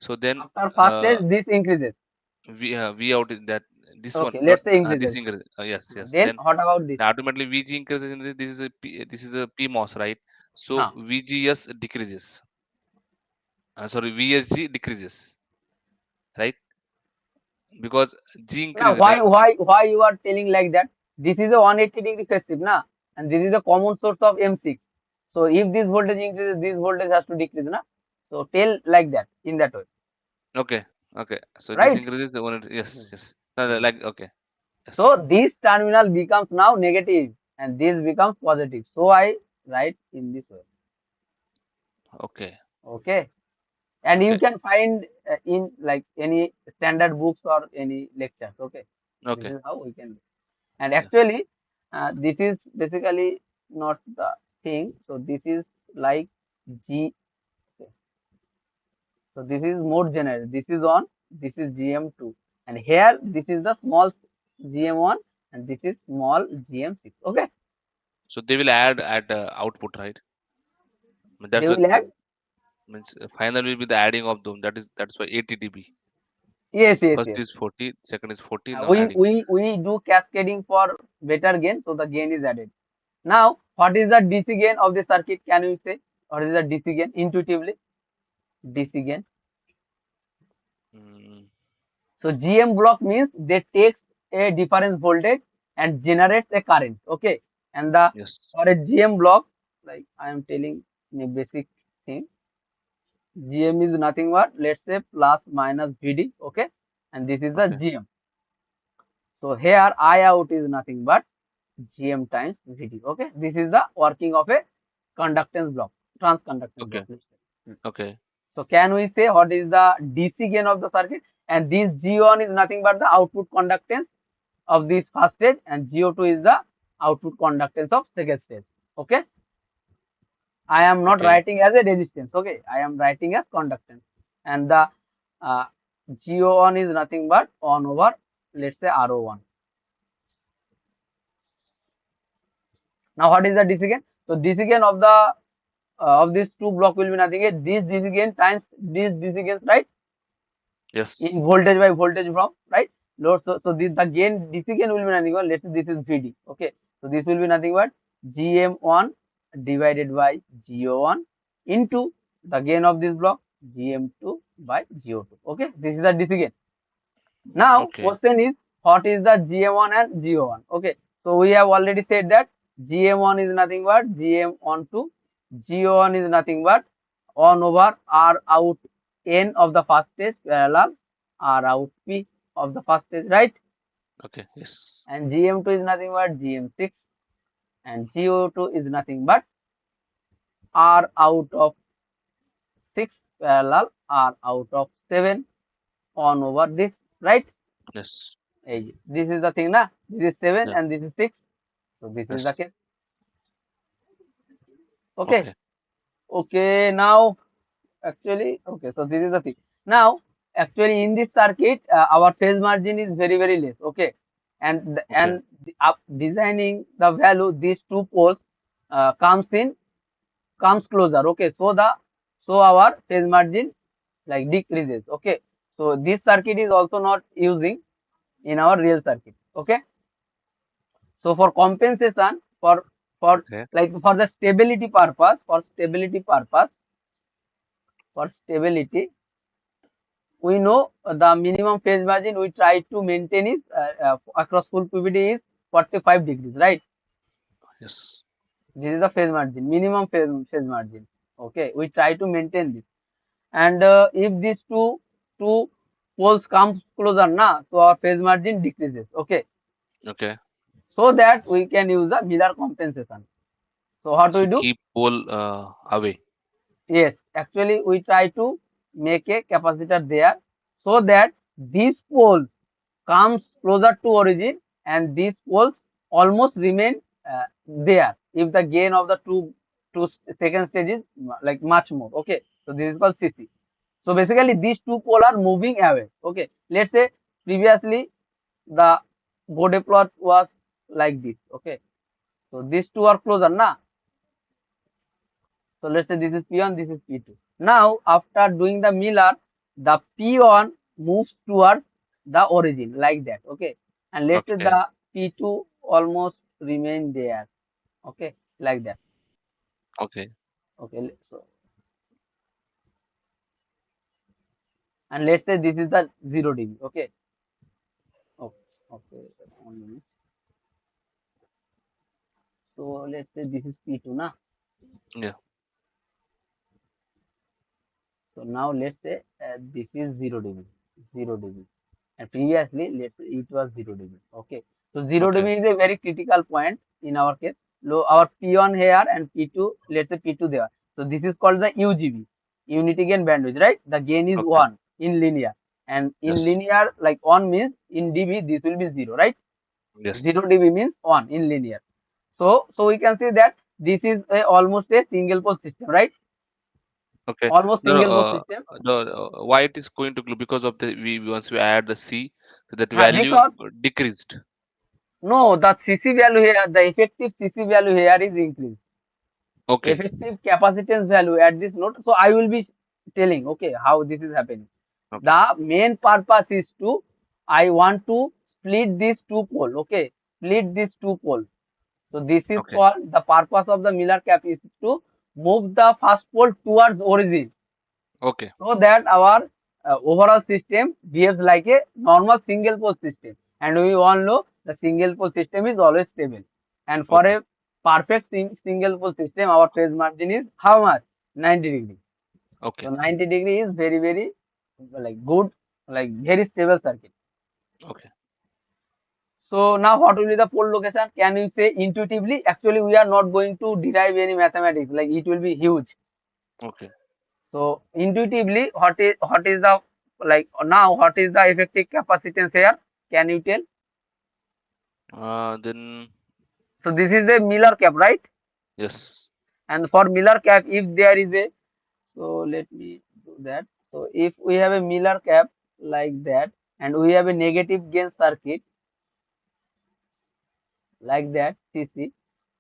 [SPEAKER 2] So then
[SPEAKER 1] After first stage, this increases.
[SPEAKER 2] V out is that this one,
[SPEAKER 1] Okay,
[SPEAKER 2] not
[SPEAKER 1] let's say
[SPEAKER 2] this
[SPEAKER 1] increases.
[SPEAKER 2] increases. Yes, yes.
[SPEAKER 1] Then
[SPEAKER 2] Then
[SPEAKER 1] what about this?
[SPEAKER 2] automatically VG increases. In this is a this is a PMOS, right? So
[SPEAKER 1] Huh.
[SPEAKER 2] VGS decreases. Sorry, VSG decreases, right? Because G
[SPEAKER 1] Now,
[SPEAKER 2] increases like
[SPEAKER 1] why you are telling like that? This is a 180-degree phase shift, na, and this is a common source of M6. So if this voltage increases, this voltage has to decrease, na. So tell like that in that way,
[SPEAKER 2] okay, okay. So this
[SPEAKER 1] right?
[SPEAKER 2] increases the one. Yes,
[SPEAKER 1] Mhm.
[SPEAKER 2] yes.
[SPEAKER 1] Mhm.
[SPEAKER 2] Like okay, yes,
[SPEAKER 1] So this terminal becomes now negative, and this becomes positive. So I write in this way.
[SPEAKER 2] okay,
[SPEAKER 1] Okay, and you
[SPEAKER 2] okay,
[SPEAKER 1] can find in like any standard books or any lectures. Okay, this
[SPEAKER 2] okay.
[SPEAKER 1] is how we can do. And
[SPEAKER 2] Yeah.
[SPEAKER 1] actually, this is basically not the thing. So this is like G. So this is mode generator. This is on. This is GM2, and here this is the small GM1, and this is small GM6. Okay,
[SPEAKER 2] So they will add at output, right?
[SPEAKER 1] they
[SPEAKER 2] That's what
[SPEAKER 1] will add.
[SPEAKER 2] means final will be the adding of them. That's why 80 dB.
[SPEAKER 1] Yes, yes,
[SPEAKER 2] First
[SPEAKER 1] yes.
[SPEAKER 2] is 40, second is 40. Now
[SPEAKER 1] We
[SPEAKER 2] adding.
[SPEAKER 1] we we do cascading for better gain, so the gain is added. Now, what is the DC gain of the circuit? Can you say what is the DC gain intuitively? DC gain.
[SPEAKER 2] Mm,
[SPEAKER 1] So GM block means they takes a difference voltage and generates a current. Okay, And the
[SPEAKER 2] Yes.
[SPEAKER 1] for a GM block, like I am telling a basic thing, GM is nothing but, let's say, plus minus VD, okay, and this is the
[SPEAKER 2] Okay.
[SPEAKER 1] GM. So here I out is nothing but GM times VD, okay. This is the working of a conductance block, transconductance block,
[SPEAKER 2] Okay.
[SPEAKER 1] let's say.
[SPEAKER 2] Okay.
[SPEAKER 1] So can we say what is the DC gain of the circuit? And this G1 is nothing but the output conductance of this first stage, and GO2 is the output conductance of second stage. Okay. I am not
[SPEAKER 2] Okay.
[SPEAKER 1] writing as a resistance. Okay. I am writing as conductance. And the uh, GO1 is nothing but 1 over, let's say, RO1. Now what is the DC gain? So DC gain of the of these two block will be nothing but this DC gain times this DC gain, right? In
[SPEAKER 2] Yes.
[SPEAKER 1] voltage by voltage from, right? Load. So this the gain DC gain will be nothing but, let's say, this is VD. Okay. So this will be nothing but GM1 divided by GO1 into the gain of this block GM2 by GO2. Okay. This is the DC gain. Now
[SPEAKER 2] Okay.
[SPEAKER 1] question is, what is the GM1 and GO1? Okay. So we have already said that GM1 is nothing but GM1 to GO1 is nothing but 1 over R out N of the first stage parallel R out P of the first stage, right?
[SPEAKER 2] Okay. Yes.
[SPEAKER 1] And GM2 is nothing but GM6, and GO2 is nothing but R out of 6 parallel R out of 7 on over this, right?
[SPEAKER 2] Yes.
[SPEAKER 1] This is the thing, na? This is 7
[SPEAKER 2] Yeah.
[SPEAKER 1] and this is 6. So this is the
[SPEAKER 2] Yes.
[SPEAKER 1] case. Okay.
[SPEAKER 2] Okay.
[SPEAKER 1] Okay. Now, actually, okay. So this is the thing. Now, actually, in this circuit, our phase margin is very, very less. Okay. And
[SPEAKER 2] Okay.
[SPEAKER 1] designing the value, these two poles comes closer. Okay. So our phase margin like decreases. Okay. So this circuit is also not using in our real circuit. Okay. So for compensation, for
[SPEAKER 2] Okay.
[SPEAKER 1] like for the stability purpose, for stability, we know the minimum phase margin we try to maintain is across full PVD is 45 degrees, right?
[SPEAKER 2] Yes.
[SPEAKER 1] This is the phase margin, minimum phase margin. Okay, we try to maintain this, and if these two poles come closer, na, so our phase margin decreases. Okay,
[SPEAKER 2] Okay.
[SPEAKER 1] so that we can use the Miller compensation. So what we
[SPEAKER 2] So
[SPEAKER 1] do?
[SPEAKER 2] keep pole away.
[SPEAKER 1] Yes, actually we try to make a capacitor there so that these poles comes closer to origin and these poles almost remain there if the gain of the two second stage is like much more. Okay, so this is called CC. So basically these two poles are moving away. Okay, let's say previously the Bode plot was like this. Okay, so these two are closer, na. So let's say this is P1, this is P2. Now after doing the Miller, the P1 moves towards the origin like that. Okay. And let's say
[SPEAKER 2] Okay.
[SPEAKER 1] the P2 almost remain there. Okay. Like that.
[SPEAKER 2] Okay.
[SPEAKER 1] Okay. So and let's say this is the 0 dB. Okay. Okay. Okay. 1 minute. So let's say this is P2 na.
[SPEAKER 2] Yeah.
[SPEAKER 1] So now let's say this is 0 dB. 0 dB. And previously it was 0 dB. Okay, so 0
[SPEAKER 2] Okay.
[SPEAKER 1] dB is a very critical point in our case. Low our P1 here and P2, let's say P2 there. So this is called the UGB, unity gain bandwidth, right? The gain is
[SPEAKER 2] Okay.
[SPEAKER 1] 1 in linear, and in
[SPEAKER 2] Yes.
[SPEAKER 1] linear like 1 means in dB this will be 0, right?
[SPEAKER 2] Yes.
[SPEAKER 1] 0 dB means 1 in linear. So we can see that this is almost a single pole system, right?
[SPEAKER 2] Okay.
[SPEAKER 1] Almost
[SPEAKER 2] No, no,
[SPEAKER 1] single pole system.
[SPEAKER 2] why it is going to glue? Because of the we once we add the C, so that value
[SPEAKER 1] Because
[SPEAKER 2] decreased.
[SPEAKER 1] no, the CC value here, the effective CC value here is increased.
[SPEAKER 2] Okay.
[SPEAKER 1] Effective capacitance value at this node. So I will be telling, okay, how this is happening.
[SPEAKER 2] Okay.
[SPEAKER 1] The main purpose is to, I want to split these two pole, okay, split these two poles. So this is
[SPEAKER 2] Okay.
[SPEAKER 1] called, the purpose of the Miller cap is to move the first pole towards origin
[SPEAKER 2] Okay.
[SPEAKER 1] so that our overall system behaves like a normal single pole system. And we all know the single pole system is always stable. And for
[SPEAKER 2] Okay.
[SPEAKER 1] a perfect single pole system, our phase margin is how much? 90 degree. So
[SPEAKER 2] Okay.
[SPEAKER 1] 90 degree is very, very like good, like very stable circuit.
[SPEAKER 2] Okay.
[SPEAKER 1] So now what will be the pole location? Can you say intuitively? Actually, we are not going to derive any mathematics. Like it will be huge.
[SPEAKER 2] Okay.
[SPEAKER 1] So intuitively, what is the like now? What is the effective capacitance here? Can you tell?
[SPEAKER 2] Then
[SPEAKER 1] So this is a Miller cap, right?
[SPEAKER 2] yes.
[SPEAKER 1] And for Miller cap, if there is a, so let me do that. So if we have a Miller cap like that, and we have a negative gain circuit like that, CC,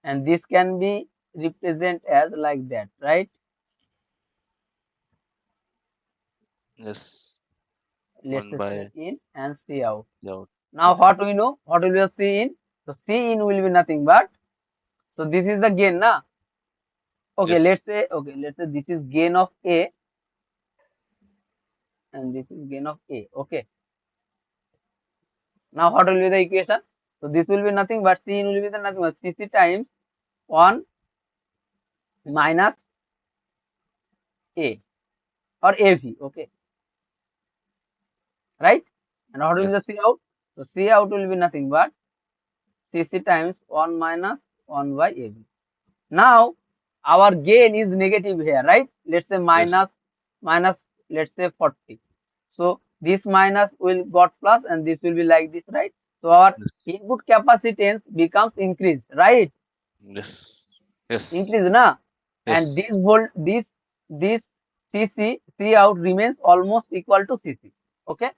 [SPEAKER 1] and this can be represent as like that, right?
[SPEAKER 2] Yes.
[SPEAKER 1] Let's
[SPEAKER 2] One
[SPEAKER 1] say C
[SPEAKER 2] by
[SPEAKER 1] in and C out.
[SPEAKER 2] out.
[SPEAKER 1] Now
[SPEAKER 2] Okay.
[SPEAKER 1] what we know? What will be C in? So C in will be nothing but, so this is the gain, na? Okay,
[SPEAKER 2] Yes.
[SPEAKER 1] let's say this is gain of A and this is gain of A. Okay. Now what will be the equation? So this will be nothing but C in will be the nothing but CC times 1 minus A or AV. Okay, right? And what will be the C
[SPEAKER 2] Yes.
[SPEAKER 1] out? So C out will be nothing but CC times 1 minus 1 by AV. Now our gain is negative here, right? Let's say
[SPEAKER 2] Yes.
[SPEAKER 1] minus, let's say 40. So this minus will got plus and this will be like this, right? So our
[SPEAKER 2] Yes.
[SPEAKER 1] input capacitance becomes increased, right?
[SPEAKER 2] Yes. Yes.
[SPEAKER 1] Increase na, and
[SPEAKER 2] Yes.
[SPEAKER 1] this C out remains almost equal to CC. Okay,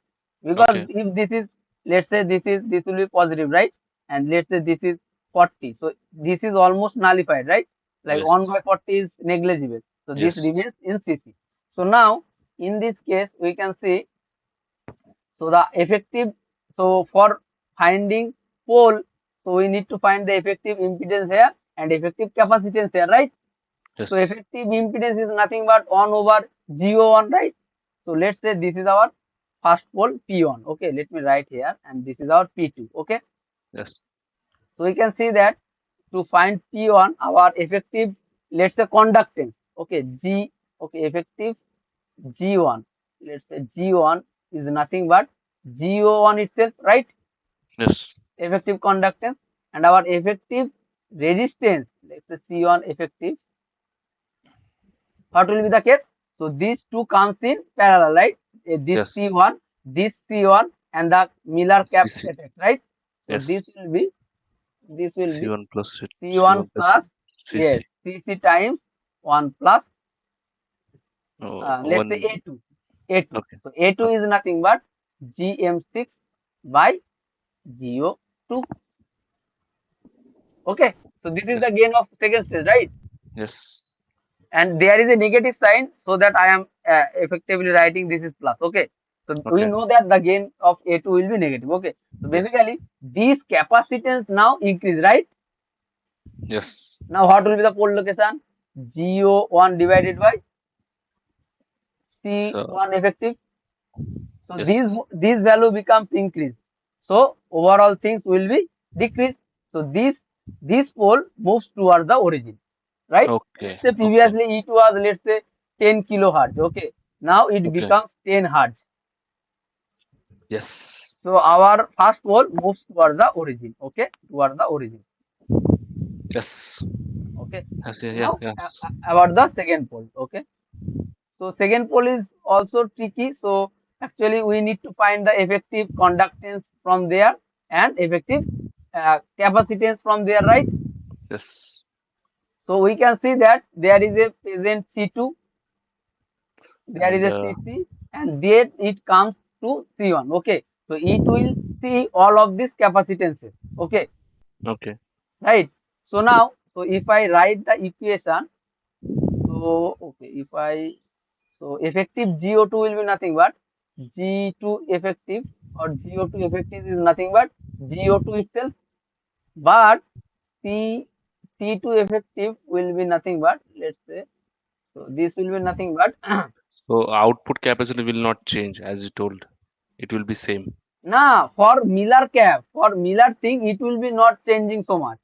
[SPEAKER 1] because
[SPEAKER 2] Okay.
[SPEAKER 1] if this is, let's say this will be positive, right? And let's say this is 40, so this is almost nullified, right? Like 1
[SPEAKER 2] Yes.
[SPEAKER 1] by 40 is negligible, so this
[SPEAKER 2] Yes.
[SPEAKER 1] remains in CC. So now in this case we can see, so the effective, so for finding pole, so we need to find the effective impedance here and effective capacitance here, right? So
[SPEAKER 2] Yes.
[SPEAKER 1] effective impedance is nothing but 1 over GO1, right? So let's say this is our first pole P1. Okay, let me write here, and this is our P2. Okay,
[SPEAKER 2] Yes.
[SPEAKER 1] so we can see that to find P1, our effective, let's say conductance. Okay, G. Okay, effective G1. Let's say G1 is nothing but GO1 itself, right?
[SPEAKER 2] Yes.
[SPEAKER 1] Effective conductance, and our effective resistance. Let's say C1 effective. What will be the case? So these two comes in parallel, right? This
[SPEAKER 2] Yes.
[SPEAKER 1] C1, and the Miller cap
[SPEAKER 2] CC.
[SPEAKER 1] effect, right? So
[SPEAKER 2] Yes.
[SPEAKER 1] this will be
[SPEAKER 2] C1 plus
[SPEAKER 1] C1
[SPEAKER 2] C1 plus
[SPEAKER 1] plus, yes,
[SPEAKER 2] CC.
[SPEAKER 1] CC times 1 plus,
[SPEAKER 2] Oh,
[SPEAKER 1] let's say
[SPEAKER 2] one.
[SPEAKER 1] A2.
[SPEAKER 2] Okay.
[SPEAKER 1] So A2
[SPEAKER 2] Okay.
[SPEAKER 1] is nothing but GM6 by GO2. Okay. So this is
[SPEAKER 2] Yes.
[SPEAKER 1] the gain of second stage, right?
[SPEAKER 2] Yes.
[SPEAKER 1] And there is a negative sign, so that I am effectively writing this is plus. Okay, so we
[SPEAKER 2] Okay.
[SPEAKER 1] know that the gain of A2 will be negative. Okay, so
[SPEAKER 2] Yes.
[SPEAKER 1] basically these capacitance now increase, right?
[SPEAKER 2] Yes.
[SPEAKER 1] Now what will be the pole location? GO1 divided by
[SPEAKER 2] So
[SPEAKER 1] C1 effective. So
[SPEAKER 2] yes.
[SPEAKER 1] these value becomes increased, so overall things will be decreased. So this pole moves towards the origin, right?
[SPEAKER 2] Okay.
[SPEAKER 1] Let's say
[SPEAKER 2] Okay.
[SPEAKER 1] previously it was, let's say, 10 kilohertz. Okay, now it
[SPEAKER 2] Okay.
[SPEAKER 1] becomes 10 hertz.
[SPEAKER 2] Yes.
[SPEAKER 1] So our first pole moves towards the origin. Okay, towards the origin.
[SPEAKER 2] Yes.
[SPEAKER 1] Okay,
[SPEAKER 2] Okay. Yeah.
[SPEAKER 1] now
[SPEAKER 2] Yeah.
[SPEAKER 1] about the second pole. Okay, so second pole is also tricky. So actually we need to find the effective conductance from there and effective capacitance from there, right?
[SPEAKER 2] Yes.
[SPEAKER 1] So we can see that there is a present C2, there is
[SPEAKER 2] And
[SPEAKER 1] a CC, and then it comes to C1. Okay, so it will see all of these capacitances. Okay,
[SPEAKER 2] okay.
[SPEAKER 1] right? So now, so if I write the equation, so okay, if I, so effective GO2 will be nothing but G2 effective, or GO2 effective is nothing but GO2 itself, but C C2 effective will be nothing but, let's say, so this will be nothing but
[SPEAKER 2] So output capacity will not change as you told. It will be same.
[SPEAKER 1] nah, for Miller cap, for Miller thing it will be not changing so much.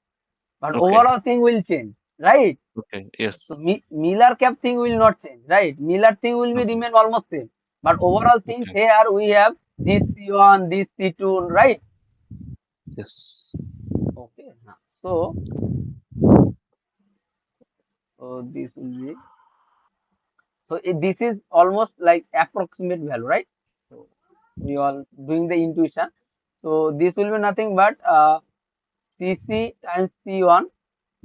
[SPEAKER 1] but
[SPEAKER 2] Okay.
[SPEAKER 1] overall thing will change, right?
[SPEAKER 2] Okay.
[SPEAKER 1] So
[SPEAKER 2] Yes.
[SPEAKER 1] Miller cap thing will not change, right? Miller thing will be
[SPEAKER 2] Okay.
[SPEAKER 1] remain almost same, but overall things
[SPEAKER 2] Okay.
[SPEAKER 1] here we have this C1, this C2, right?
[SPEAKER 2] Yes.
[SPEAKER 1] Okay. So, this will be, so this is almost like approximate value, right? So we
[SPEAKER 2] Yes.
[SPEAKER 1] are doing the intuition. So this will be nothing but CC times C1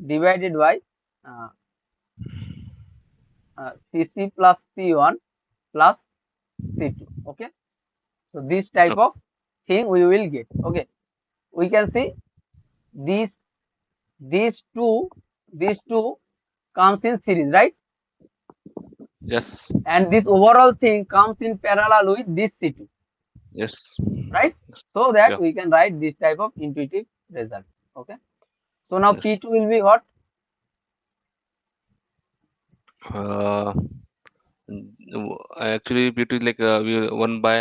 [SPEAKER 1] divided by uh, CC plus C1 plus C2. Okay. So this type
[SPEAKER 2] Okay.
[SPEAKER 1] of thing we will get. Okay. We can see these these two these two comes in series, right?
[SPEAKER 2] Yes.
[SPEAKER 1] And this overall thing comes in parallel with this C2,
[SPEAKER 2] Yes.
[SPEAKER 1] right?
[SPEAKER 2] Yes.
[SPEAKER 1] So that
[SPEAKER 2] Yeah.
[SPEAKER 1] we can write this type of intuitive result. Okay. So now
[SPEAKER 2] Yes.
[SPEAKER 1] P2 will be what?
[SPEAKER 2] Uh, Actually, between like we one by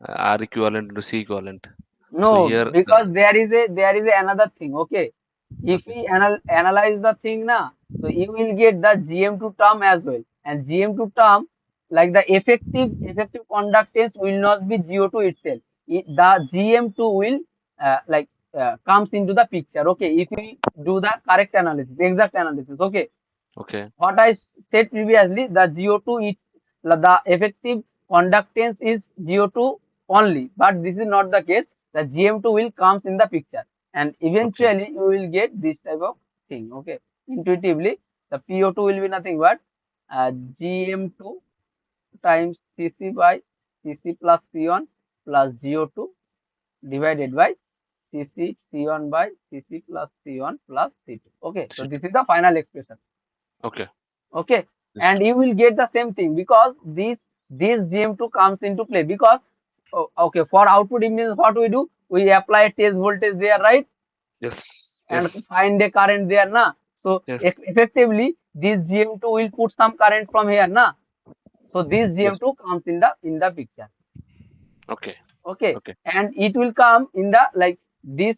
[SPEAKER 2] R equivalent to C equivalent. So
[SPEAKER 1] No,
[SPEAKER 2] here,
[SPEAKER 1] because there is another thing. Okay, if
[SPEAKER 2] okay.
[SPEAKER 1] we analyze the thing now, so you will get the GM2 term as well, and GM2 term, like the effective conductance will not be GO2 itself. The GM2 will comes into the picture. Okay, if we do the correct analysis, exact analysis. Okay,
[SPEAKER 2] Okay.
[SPEAKER 1] what I said previously, the GO2 is the effective conductance is GO2 only, but this is not the case. The GM2 will comes in the picture, and
[SPEAKER 2] Okay.
[SPEAKER 1] eventually you will get this type of thing. Okay, intuitively, the PO2 will be nothing but GM2 times Cc by Cc plus C1 plus GO2 divided by Cc C1 by Cc plus C1 plus C2. Okay, so this
[SPEAKER 2] C2.
[SPEAKER 1] is the final expression.
[SPEAKER 2] Okay.
[SPEAKER 1] Okay,
[SPEAKER 2] Yes.
[SPEAKER 1] and you will get the same thing because this GM2 comes into play because okay, for output impedance what we do, we apply test voltage there, right,
[SPEAKER 2] Yes.
[SPEAKER 1] and
[SPEAKER 2] Yes.
[SPEAKER 1] find a current there na. So
[SPEAKER 2] Yes.
[SPEAKER 1] effectively this GM2 will put some current from here na, so this
[SPEAKER 2] Yes.
[SPEAKER 1] GM2 comes in the picture.
[SPEAKER 2] Okay.
[SPEAKER 1] Okay,
[SPEAKER 2] Okay.
[SPEAKER 1] and it will come in the like this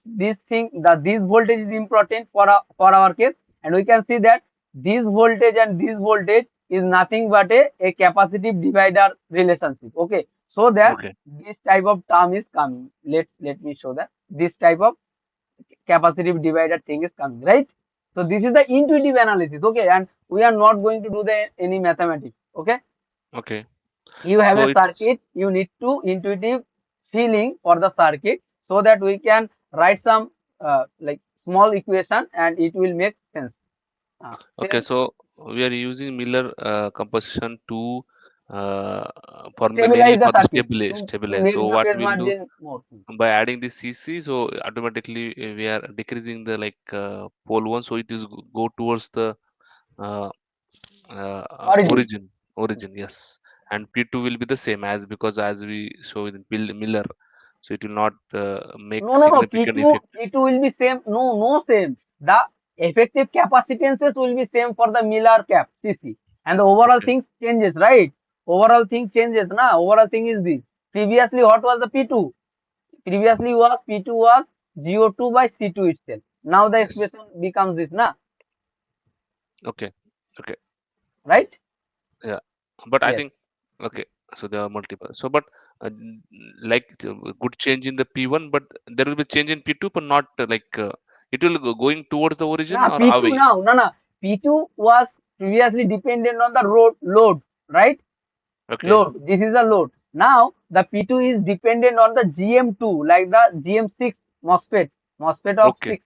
[SPEAKER 1] thing, that this voltage is important for our case, and we can see that this voltage and this voltage is nothing but a capacitive divider relationship. Okay, so that
[SPEAKER 2] Okay.
[SPEAKER 1] this type of term is coming. Let me show that this type of capacitive divider thing is coming, right? So this is the intuitive analysis. Okay, and we are not going to do the any mathematics. Okay,
[SPEAKER 2] Okay.
[SPEAKER 1] you have
[SPEAKER 2] So
[SPEAKER 1] a
[SPEAKER 2] it.
[SPEAKER 1] circuit, you need to intuitive feeling for the circuit so that we can write some like small equation and it will make sense.
[SPEAKER 2] Okay.
[SPEAKER 1] Then
[SPEAKER 2] So we are using Miller composition to uh, for mainly
[SPEAKER 1] stabilize the
[SPEAKER 2] for the
[SPEAKER 1] circuit to
[SPEAKER 2] stabilize.
[SPEAKER 1] make
[SPEAKER 2] So
[SPEAKER 1] the
[SPEAKER 2] what
[SPEAKER 1] phase
[SPEAKER 2] we'll do
[SPEAKER 1] margin more.
[SPEAKER 2] by adding the CC, so automatically we are decreasing the like pole one, so it is go towards the uh,
[SPEAKER 1] Origin.
[SPEAKER 2] origin, yes. And P2 will be the same as because as we show in Miller, so it will not make
[SPEAKER 1] No, no, no.
[SPEAKER 2] significant
[SPEAKER 1] P2
[SPEAKER 2] effect.
[SPEAKER 1] P2 will be same. No, no same. The effective capacitances will be same for the Miller cap CC, and the overall
[SPEAKER 2] Okay.
[SPEAKER 1] thing changes, right? Overall thing changes. Na overall thing is this. Previously, what was the P2? Previously was P2 was GO2 by C2 itself. Now the
[SPEAKER 2] Yes.
[SPEAKER 1] expression becomes this, na,
[SPEAKER 2] Okay. Okay.
[SPEAKER 1] right?
[SPEAKER 2] Yeah. But I
[SPEAKER 1] Yes.
[SPEAKER 2] think okay. So there are multiple. So but like good change in the P1, but there will be change in P2, but not it will go going towards the origin
[SPEAKER 1] Now
[SPEAKER 2] or
[SPEAKER 1] P2
[SPEAKER 2] away.
[SPEAKER 1] now, no, no. P2 was previously dependent on the load, right?
[SPEAKER 2] Okay.
[SPEAKER 1] Load. This is a load. Now the P2 is dependent on the GM2, like the GM6 MOSFET, MOSFET of
[SPEAKER 2] Okay.
[SPEAKER 1] 6.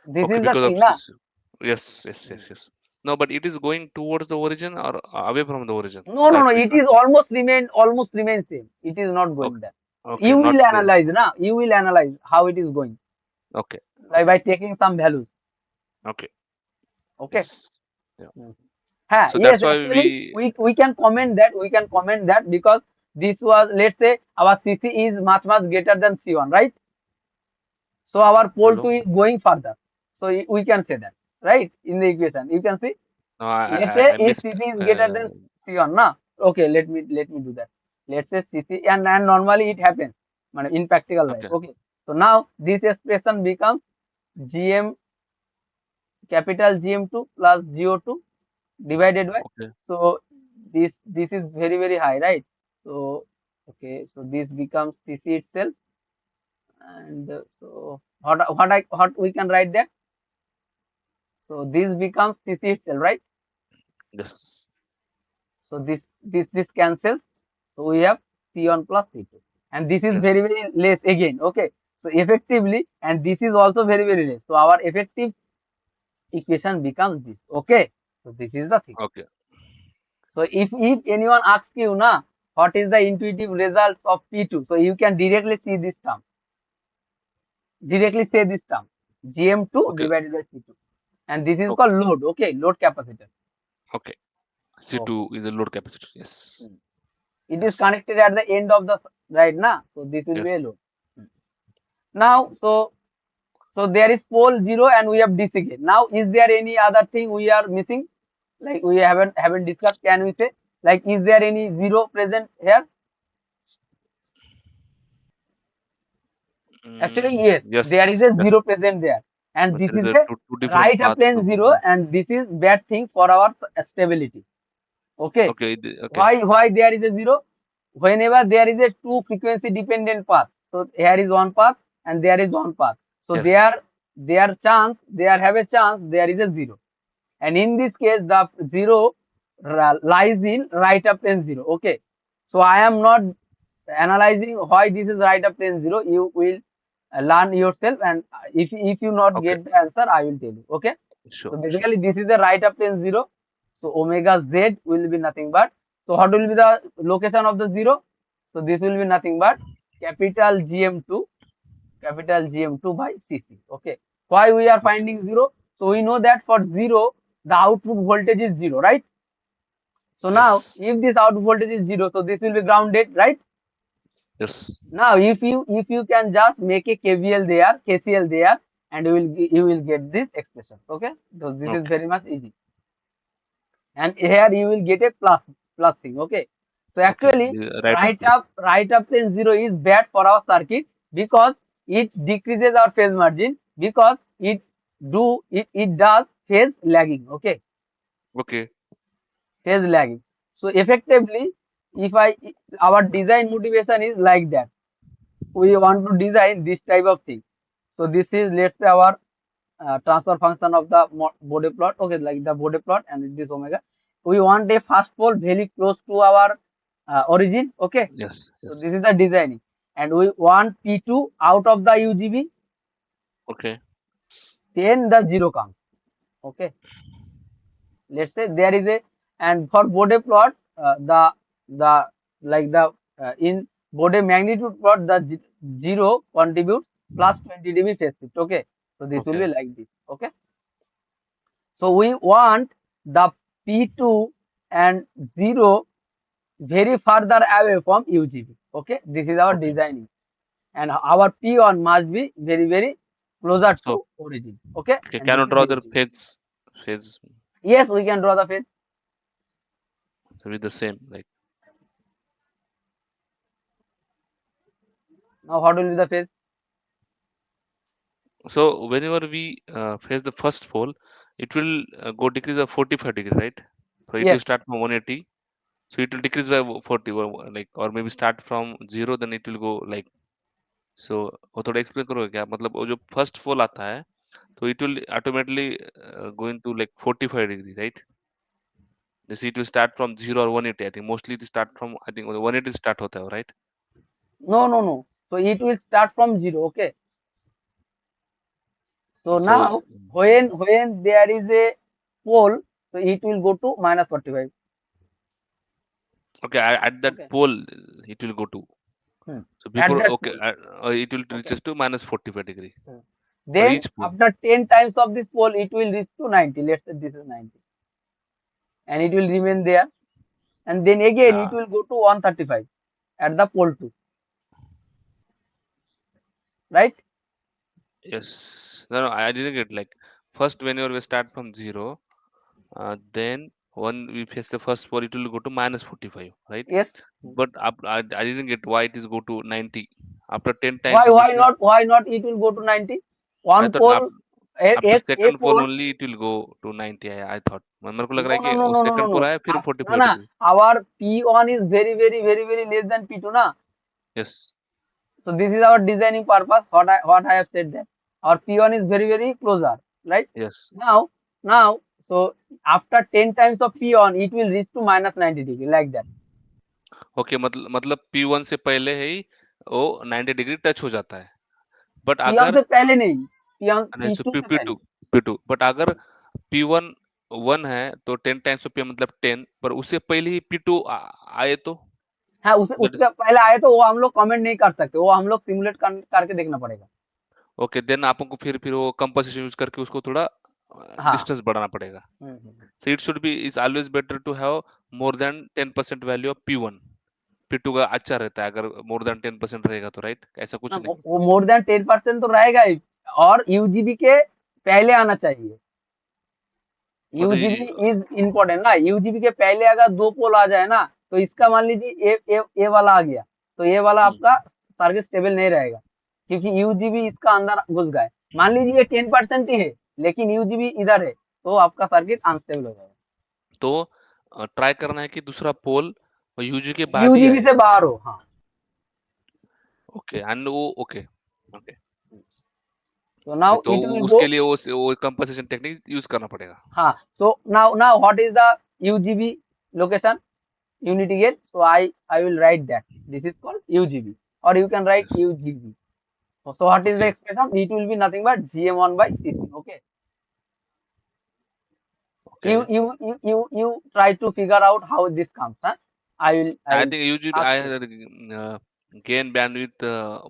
[SPEAKER 1] This
[SPEAKER 2] Okay.
[SPEAKER 1] is the
[SPEAKER 2] Because of
[SPEAKER 1] thing, na.
[SPEAKER 2] this. Yes. Yes. Yes. Yes. No, but it is going towards the origin or away from the origin.
[SPEAKER 1] No, no,
[SPEAKER 2] That
[SPEAKER 1] no.
[SPEAKER 2] we
[SPEAKER 1] It
[SPEAKER 2] can't.
[SPEAKER 1] is almost remain same. It is not going
[SPEAKER 2] Okay.
[SPEAKER 1] there.
[SPEAKER 2] Okay.
[SPEAKER 1] You
[SPEAKER 2] Not
[SPEAKER 1] will
[SPEAKER 2] there.
[SPEAKER 1] analyze, na. You will analyze how it is going,
[SPEAKER 2] Okay.
[SPEAKER 1] like
[SPEAKER 2] Okay.
[SPEAKER 1] by taking some values.
[SPEAKER 2] Okay.
[SPEAKER 1] Okay.
[SPEAKER 2] Yes. Yeah.
[SPEAKER 1] Mm. Ha,
[SPEAKER 2] So
[SPEAKER 1] yes,
[SPEAKER 2] that's why
[SPEAKER 1] actually, we can comment that, because this was, let's say our CC is much greater than C1, right? So our pole 2
[SPEAKER 2] hello.
[SPEAKER 1] is going further. So we can say that, right? In the equation, you can see.
[SPEAKER 2] No,
[SPEAKER 1] Let's say
[SPEAKER 2] I
[SPEAKER 1] if
[SPEAKER 2] missed.
[SPEAKER 1] CC is greater than C1, na. Okay, let me do that. Let's say CC, and normally it happens, in practical life.
[SPEAKER 2] Okay.
[SPEAKER 1] Okay. So now this expression becomes GM. capital GM2 plus GO2 divided by.
[SPEAKER 2] Okay.
[SPEAKER 1] So this is very very high, right? So okay, so this becomes Cc itself, and so what we can write that. So this becomes Cc itself, right?
[SPEAKER 2] Yes.
[SPEAKER 1] So this cancels. So we have C1 plus C2, and this is very
[SPEAKER 2] Yes.
[SPEAKER 1] very less again. Okay, so effectively, and this is also very very less. So our effective equation becomes this. Okay, so this is the thing.
[SPEAKER 2] Okay.
[SPEAKER 1] So if anyone asks you na what is the intuitive results of P2, so you can directly see this term, directly say this term GM2
[SPEAKER 2] Okay.
[SPEAKER 1] divided by C2, and this is called
[SPEAKER 2] Okay.
[SPEAKER 1] load. Okay, load capacitor.
[SPEAKER 2] Okay.
[SPEAKER 1] Okay,
[SPEAKER 2] C2 is a load capacitor. Yes.
[SPEAKER 1] hmm. It is
[SPEAKER 2] Yes.
[SPEAKER 1] connected at the end of the right na, so this will be a
[SPEAKER 2] Yes.
[SPEAKER 1] load. Hmm. Now, so there is pole zero and we have DC again. Now, is there any other thing we are missing? Like we haven't discussed. Can we say like is there any zero present here?
[SPEAKER 2] Mm,
[SPEAKER 1] Actually, yes, there is
[SPEAKER 2] yes.
[SPEAKER 1] a
[SPEAKER 2] Yes.
[SPEAKER 1] zero present there, and
[SPEAKER 2] But
[SPEAKER 1] this
[SPEAKER 2] there is
[SPEAKER 1] is
[SPEAKER 2] a
[SPEAKER 1] a
[SPEAKER 2] two different
[SPEAKER 1] right
[SPEAKER 2] paths
[SPEAKER 1] plane
[SPEAKER 2] to.
[SPEAKER 1] zero, and this is bad thing for our stability. Okay,
[SPEAKER 2] Okay. Okay.
[SPEAKER 1] why there is a zero? Whenever there is a two frequency dependent path, so here is one path and there is one path. So
[SPEAKER 2] Yes.
[SPEAKER 1] there have a chance there is a zero. And in this case the zero lies in right up plane zero. Okay, so I am not analyzing why this is right up plane zero. You will learn yourself, and if you not
[SPEAKER 2] Okay.
[SPEAKER 1] get the answer I will tell you. Okay,
[SPEAKER 2] Sure.
[SPEAKER 1] so
[SPEAKER 2] Sure.
[SPEAKER 1] basically this is the right up plane zero, so omega z will be nothing but, so what will be the location of the zero? So this will be nothing but capital gm2 capital gm2 by cc. Okay, why we are
[SPEAKER 2] Okay.
[SPEAKER 1] finding zero? So we know that for zero the output voltage is zero, right? So now
[SPEAKER 2] Yes.
[SPEAKER 1] if this output voltage is zero, so this will be grounded, right?
[SPEAKER 2] Yes.
[SPEAKER 1] Now if you can just make a kvl there, kcl there, and you will get this expression. Okay, so this is
[SPEAKER 2] Okay.
[SPEAKER 1] very much easy, and here you will get a plus thing. Okay, so
[SPEAKER 2] Okay.
[SPEAKER 1] actually
[SPEAKER 2] Right up.
[SPEAKER 1] right up plane zero is bad for our circuit because it decreases our phase margin, because it does phase lagging. Okay,
[SPEAKER 2] Okay.
[SPEAKER 1] phase lagging. So effectively, if I our design motivation is like that, we want to design this type of thing. So this is, let's say, our transfer function of the Bode plot. Okay, like the Bode plot, and this omega. We want a fast pole very close to our origin. Okay,
[SPEAKER 2] Yes.
[SPEAKER 1] so this
[SPEAKER 2] Yes.
[SPEAKER 1] is the designing, and we want P2 out of the UGB.
[SPEAKER 2] Okay.
[SPEAKER 1] Then the zero comes. Okay, let's say there is a, and for Bode plot, the like the in Bode magnitude plot, the zero contributes plus 20 dB phase shift. Okay, so this will be
[SPEAKER 2] Okay.
[SPEAKER 1] like this. Okay, so we want the P2 and zero very further away from UGB. Okay, this is our
[SPEAKER 2] Okay.
[SPEAKER 1] designing, and our P1 must be very very closer
[SPEAKER 2] So,
[SPEAKER 1] to origin. Okay,
[SPEAKER 2] okay,
[SPEAKER 1] and
[SPEAKER 2] can
[SPEAKER 1] this
[SPEAKER 2] you
[SPEAKER 1] is
[SPEAKER 2] draw the
[SPEAKER 1] designing.
[SPEAKER 2] phase
[SPEAKER 1] Yes, we can draw the phase.
[SPEAKER 2] with the same like.
[SPEAKER 1] Now what will be the phase?
[SPEAKER 2] So whenever we face the first pole, it will go decrease of 45 degree, right? So it will
[SPEAKER 1] Yes.
[SPEAKER 2] start from 180. So it will decrease by 40, or like, or maybe start from zero, then it will go like. So वो थोड़ा explain करोगे क्या? मतलब वो जो first pole आता है, तो it will automatically going to like 45 degree, right? This it will start from zero or 180. I think mostly it start from, I think 180 start होता है, right?
[SPEAKER 1] No, no, no. So it will start from zero. Okay. So
[SPEAKER 2] So
[SPEAKER 1] now when there is a pole, so it will go to minus 45.
[SPEAKER 2] okay, at that
[SPEAKER 1] Okay.
[SPEAKER 2] pole it will go to.
[SPEAKER 1] Hmm.
[SPEAKER 2] So
[SPEAKER 1] At
[SPEAKER 2] before,
[SPEAKER 1] that
[SPEAKER 2] okay,
[SPEAKER 1] pole.
[SPEAKER 2] it will
[SPEAKER 1] Okay.
[SPEAKER 2] reaches to minus 45 degree
[SPEAKER 1] Hmm.
[SPEAKER 2] for
[SPEAKER 1] Then
[SPEAKER 2] each pole.
[SPEAKER 1] after 10 times of this pole, it will reach to 90. Let's say this is 90, and it will remain there. And then again it
[SPEAKER 2] Yeah.
[SPEAKER 1] will go to 135 at the pole 2, right?
[SPEAKER 2] Yes. No, no, I didn't get like first whenever we start from zero, then when we face the first pole, it will go to minus 45, right?
[SPEAKER 1] Yes. Hmm.
[SPEAKER 2] I didn't get why it is go to 90 after 10
[SPEAKER 1] Why
[SPEAKER 2] times of the
[SPEAKER 1] why
[SPEAKER 2] same.
[SPEAKER 1] not why not it will go to 90?
[SPEAKER 2] I
[SPEAKER 1] One
[SPEAKER 2] thought
[SPEAKER 1] pole.
[SPEAKER 2] After
[SPEAKER 1] A
[SPEAKER 2] second pole
[SPEAKER 1] pole.
[SPEAKER 2] Only it will go to 90 I thought मेरे को लग रहा
[SPEAKER 1] No,
[SPEAKER 2] है
[SPEAKER 1] no,
[SPEAKER 2] कि
[SPEAKER 1] no,
[SPEAKER 2] वो
[SPEAKER 1] no, no, no,
[SPEAKER 2] second
[SPEAKER 1] no.
[SPEAKER 2] पोल आया फिर
[SPEAKER 1] No,
[SPEAKER 2] 45
[SPEAKER 1] no.
[SPEAKER 2] Degree.
[SPEAKER 1] Our P1 is very, very, very, very less than P2, na.
[SPEAKER 2] Yes.
[SPEAKER 1] So this is our designing purpose. What I have said that our P1 is very, very closer, right?
[SPEAKER 2] Yes.
[SPEAKER 1] Now, so after 10 times of P1, it will reach to minus 90 degree like that.
[SPEAKER 2] Okay, मतलब P1 से पहले ही वो 90 degree touch हो जाता है. But
[SPEAKER 1] P1
[SPEAKER 2] अगर
[SPEAKER 1] से पहले नहीं, P1
[SPEAKER 2] नहीं,
[SPEAKER 1] P2 से
[SPEAKER 2] P2
[SPEAKER 1] पहले.
[SPEAKER 2] P2 बट अगर P1 1 है तो 10 टाइम्स ऑफ P मतलब 10, पर उससे पहले ही P2 आए तो
[SPEAKER 1] हाँ, उसे
[SPEAKER 2] दैट.
[SPEAKER 1] उसका पहले आए तो वो हम लोग कमेंट नहीं कर सकते, वो हम लोग सिमुलेट करके देखना पड़ेगा.
[SPEAKER 2] ओके, देन आपको फिर वो कंपनसेशन यूज करके उसको थोड़ा
[SPEAKER 1] हाँ.
[SPEAKER 2] डिस्टेंस बढ़ाना पड़ेगा.
[SPEAKER 1] हम्म.
[SPEAKER 2] So it should be is always better to have more than 10% value of P1. P2 का अच्छा रहता है अगर more than 10% रहेगा तो, राइट? ऐसा
[SPEAKER 1] ना,
[SPEAKER 2] कुछ नहीं.
[SPEAKER 1] वो मोर देन 10% तो रहेगा ही, और यूजीबी के पहले आना चाहिए.
[SPEAKER 2] मतलब
[SPEAKER 1] यूजीबी इज इम्पोर्टेंट ना, यूजीबी के पहले अगर दो पोल आ जाए ना, तो इसका मान लीजिए ए वाला आ गया, तो ये वाला
[SPEAKER 2] हम्म,
[SPEAKER 1] आपका सर्किट स्टेबल नहीं रहेगा, क्योंकि यूजीबी इसका अंदर घुस गए. मान लीजिए ये 10% ही है, लेकिन यूजीबी इधर है, तो आपका सर्किट अनस्टेबल हो जाएगा.
[SPEAKER 2] तो ट्राई करना है कि दूसरा पोल यूजी के बाद ही
[SPEAKER 1] यूजीबी
[SPEAKER 2] आए.
[SPEAKER 1] से बाहर हो. हाँ.
[SPEAKER 2] ओके, एंड वो ओके. ओके,
[SPEAKER 1] तो नाउ
[SPEAKER 2] तो
[SPEAKER 1] इट विल गो.
[SPEAKER 2] उसके लिए वो कंपनसेशन टेक्निक यूज करना पड़ेगा.
[SPEAKER 1] हाँ. तो now what is the UGB location, unity gate? So I will write that this is called UGB, or you can write UGB. So what is the
[SPEAKER 2] okay.
[SPEAKER 1] expression? It will be nothing but GM1 by CC. Okay.
[SPEAKER 2] Okay,
[SPEAKER 1] You try to figure out how this comes. Huh? I
[SPEAKER 2] I
[SPEAKER 1] will
[SPEAKER 2] think यूजी
[SPEAKER 1] ask you.
[SPEAKER 2] I gain bandwidth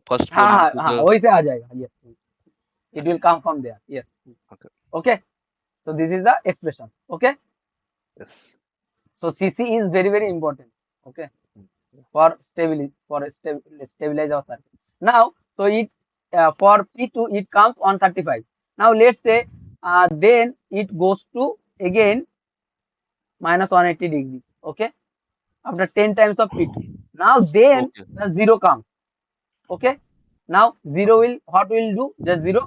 [SPEAKER 2] first
[SPEAKER 1] हाँ,
[SPEAKER 2] pole
[SPEAKER 1] हाँ,
[SPEAKER 2] into
[SPEAKER 1] हाँ,
[SPEAKER 2] the.
[SPEAKER 1] वैसे आ जाएगा. Yes, it will
[SPEAKER 2] okay.
[SPEAKER 1] come from there. Yes.
[SPEAKER 2] Okay.
[SPEAKER 1] Okay. So this is the expression. Okay.
[SPEAKER 2] Yes.
[SPEAKER 1] So CC is very, very important. Okay. For stabilize our circuit. Now, so it for P2 it comes on 35. Now let's say then it goes to again minus 180 degree. Okay, after 10 times of P2. Now then
[SPEAKER 2] okay.
[SPEAKER 1] the zero comes. Okay, now zero
[SPEAKER 2] okay,
[SPEAKER 1] will what will do? Just zero.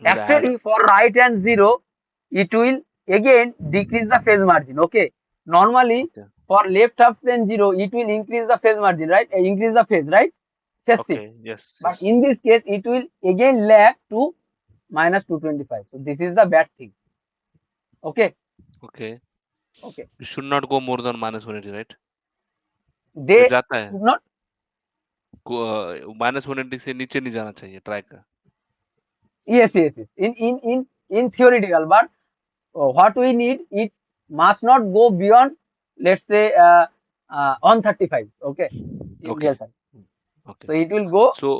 [SPEAKER 2] Will add.
[SPEAKER 1] Actually, for right hand zero, it will again decrease the phase margin. Okay, normally
[SPEAKER 2] okay.
[SPEAKER 1] for left half plane zero, it will increase the phase margin, right? Increase the phase, right? Phase shift.
[SPEAKER 2] Okay. Yes.
[SPEAKER 1] But
[SPEAKER 2] yes.
[SPEAKER 1] in this case, it will again lag to minus 225. So this is the bad thing. Okay,
[SPEAKER 2] okay.
[SPEAKER 1] okay.
[SPEAKER 2] You should not go more than minus 180, right? जब
[SPEAKER 1] They
[SPEAKER 2] जाता है
[SPEAKER 1] should not.
[SPEAKER 2] Minus 180 से नीचे नहीं जाना चाहिए try का.
[SPEAKER 1] Yes, yes, yes. In theoretical, but what we need, it must not go beyond, let's say, 135. Okay, in
[SPEAKER 2] okay.
[SPEAKER 1] real time.
[SPEAKER 2] Okay.
[SPEAKER 1] So it will go
[SPEAKER 2] so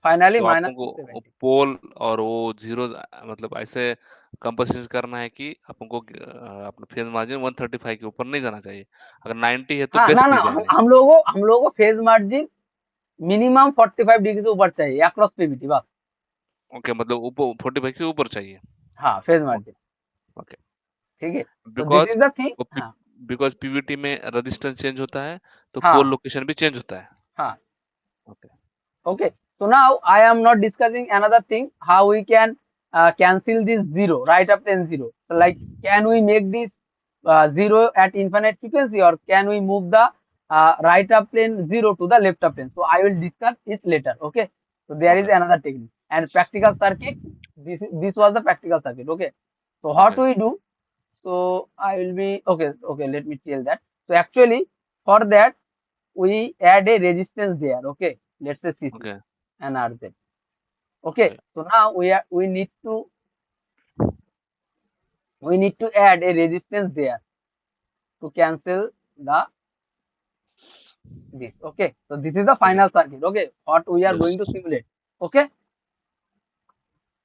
[SPEAKER 1] finally
[SPEAKER 2] so
[SPEAKER 1] minus
[SPEAKER 2] आपको
[SPEAKER 1] 270.
[SPEAKER 2] पोल और वो zero मतलब ऐसे compensation करना है कि आपको अपना फेज मार्जिन 135 के ऊपर नहीं जाना चाहिए. अगर 90 है तो
[SPEAKER 1] हाँ, ना
[SPEAKER 2] बेस्ट
[SPEAKER 1] ना,
[SPEAKER 2] डिजाइन है.
[SPEAKER 1] हम लोगों को फेज मार्जिन मिनिमम 45 डिग्री से ऊपर चाहिए अक्रॉस पीवीटी बस.
[SPEAKER 2] ओके, मतलब ऊपर 45 से ऊपर चाहिए.
[SPEAKER 1] हाँ, फेज
[SPEAKER 2] ओके.
[SPEAKER 1] मार्जिन.
[SPEAKER 2] ओके.
[SPEAKER 1] ठीक है, तो this
[SPEAKER 2] because
[SPEAKER 1] is the thing. हाँ.
[SPEAKER 2] बिकॉज पीवीटी में रेजिस्टेंस चेंज होता है तो पोल
[SPEAKER 1] हाँ.
[SPEAKER 2] लोकेशन भी चेंज होता है.
[SPEAKER 1] हाँ.
[SPEAKER 2] Okay.
[SPEAKER 1] Okay, so now I am not discussing another thing, how we can cancel this zero right after n zero. So like, can we make this zero at infinite frequency, or can we move the right up plane zero to the left up plane? So I will discuss it later. Okay, so there is
[SPEAKER 2] okay.
[SPEAKER 1] another technique and practical circuit. This was the practical circuit. Okay, so what
[SPEAKER 2] okay.
[SPEAKER 1] we do? So I will be okay. Okay, let me tell that. So actually, for that we add a resistance there. Okay, let's say CC
[SPEAKER 2] okay.
[SPEAKER 1] and RZ. Okay,
[SPEAKER 2] okay.
[SPEAKER 1] so now we need to add a resistance there to cancel the this. Okay, so this is the
[SPEAKER 2] okay.
[SPEAKER 1] final circuit. Okay, what we are
[SPEAKER 2] yes.
[SPEAKER 1] going to simulate. Okay.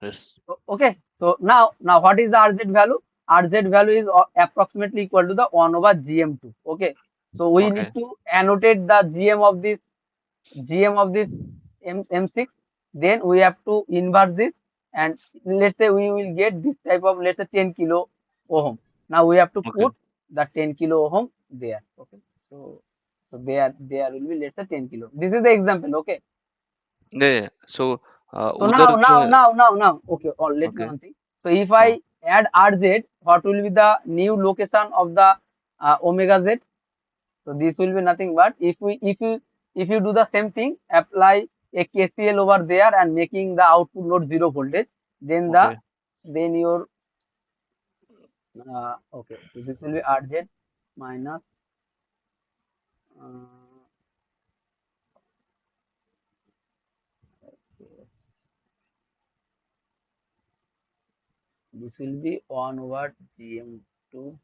[SPEAKER 2] Yes.
[SPEAKER 1] Okay, so now what is the RZ value? RZ value is approximately equal to the 1 over GM2. Okay, so we
[SPEAKER 2] okay.
[SPEAKER 1] need to annotate the GM of this M6. Then we have to invert this, and let's say we will get this type of, let's say, 10 kilo ohm. Now we have to
[SPEAKER 2] okay.
[SPEAKER 1] put the 10 kilo ohm there. Okay, so there will be, let's say, 10 kilo. This is the example. Okay.
[SPEAKER 2] Yeah, yeah. So
[SPEAKER 1] So
[SPEAKER 2] उधर जो है
[SPEAKER 1] now. Okay, let me
[SPEAKER 2] okay
[SPEAKER 1] one thing. So if
[SPEAKER 2] हाँ
[SPEAKER 1] I add RZ, what will be the new location of the omega Z? So this will be nothing but if you do the same thing, apply a KCL over there and making the output node 0 voltage, then
[SPEAKER 2] okay
[SPEAKER 1] your okay. So this will be RZ minus uh, this will be 1 over GM2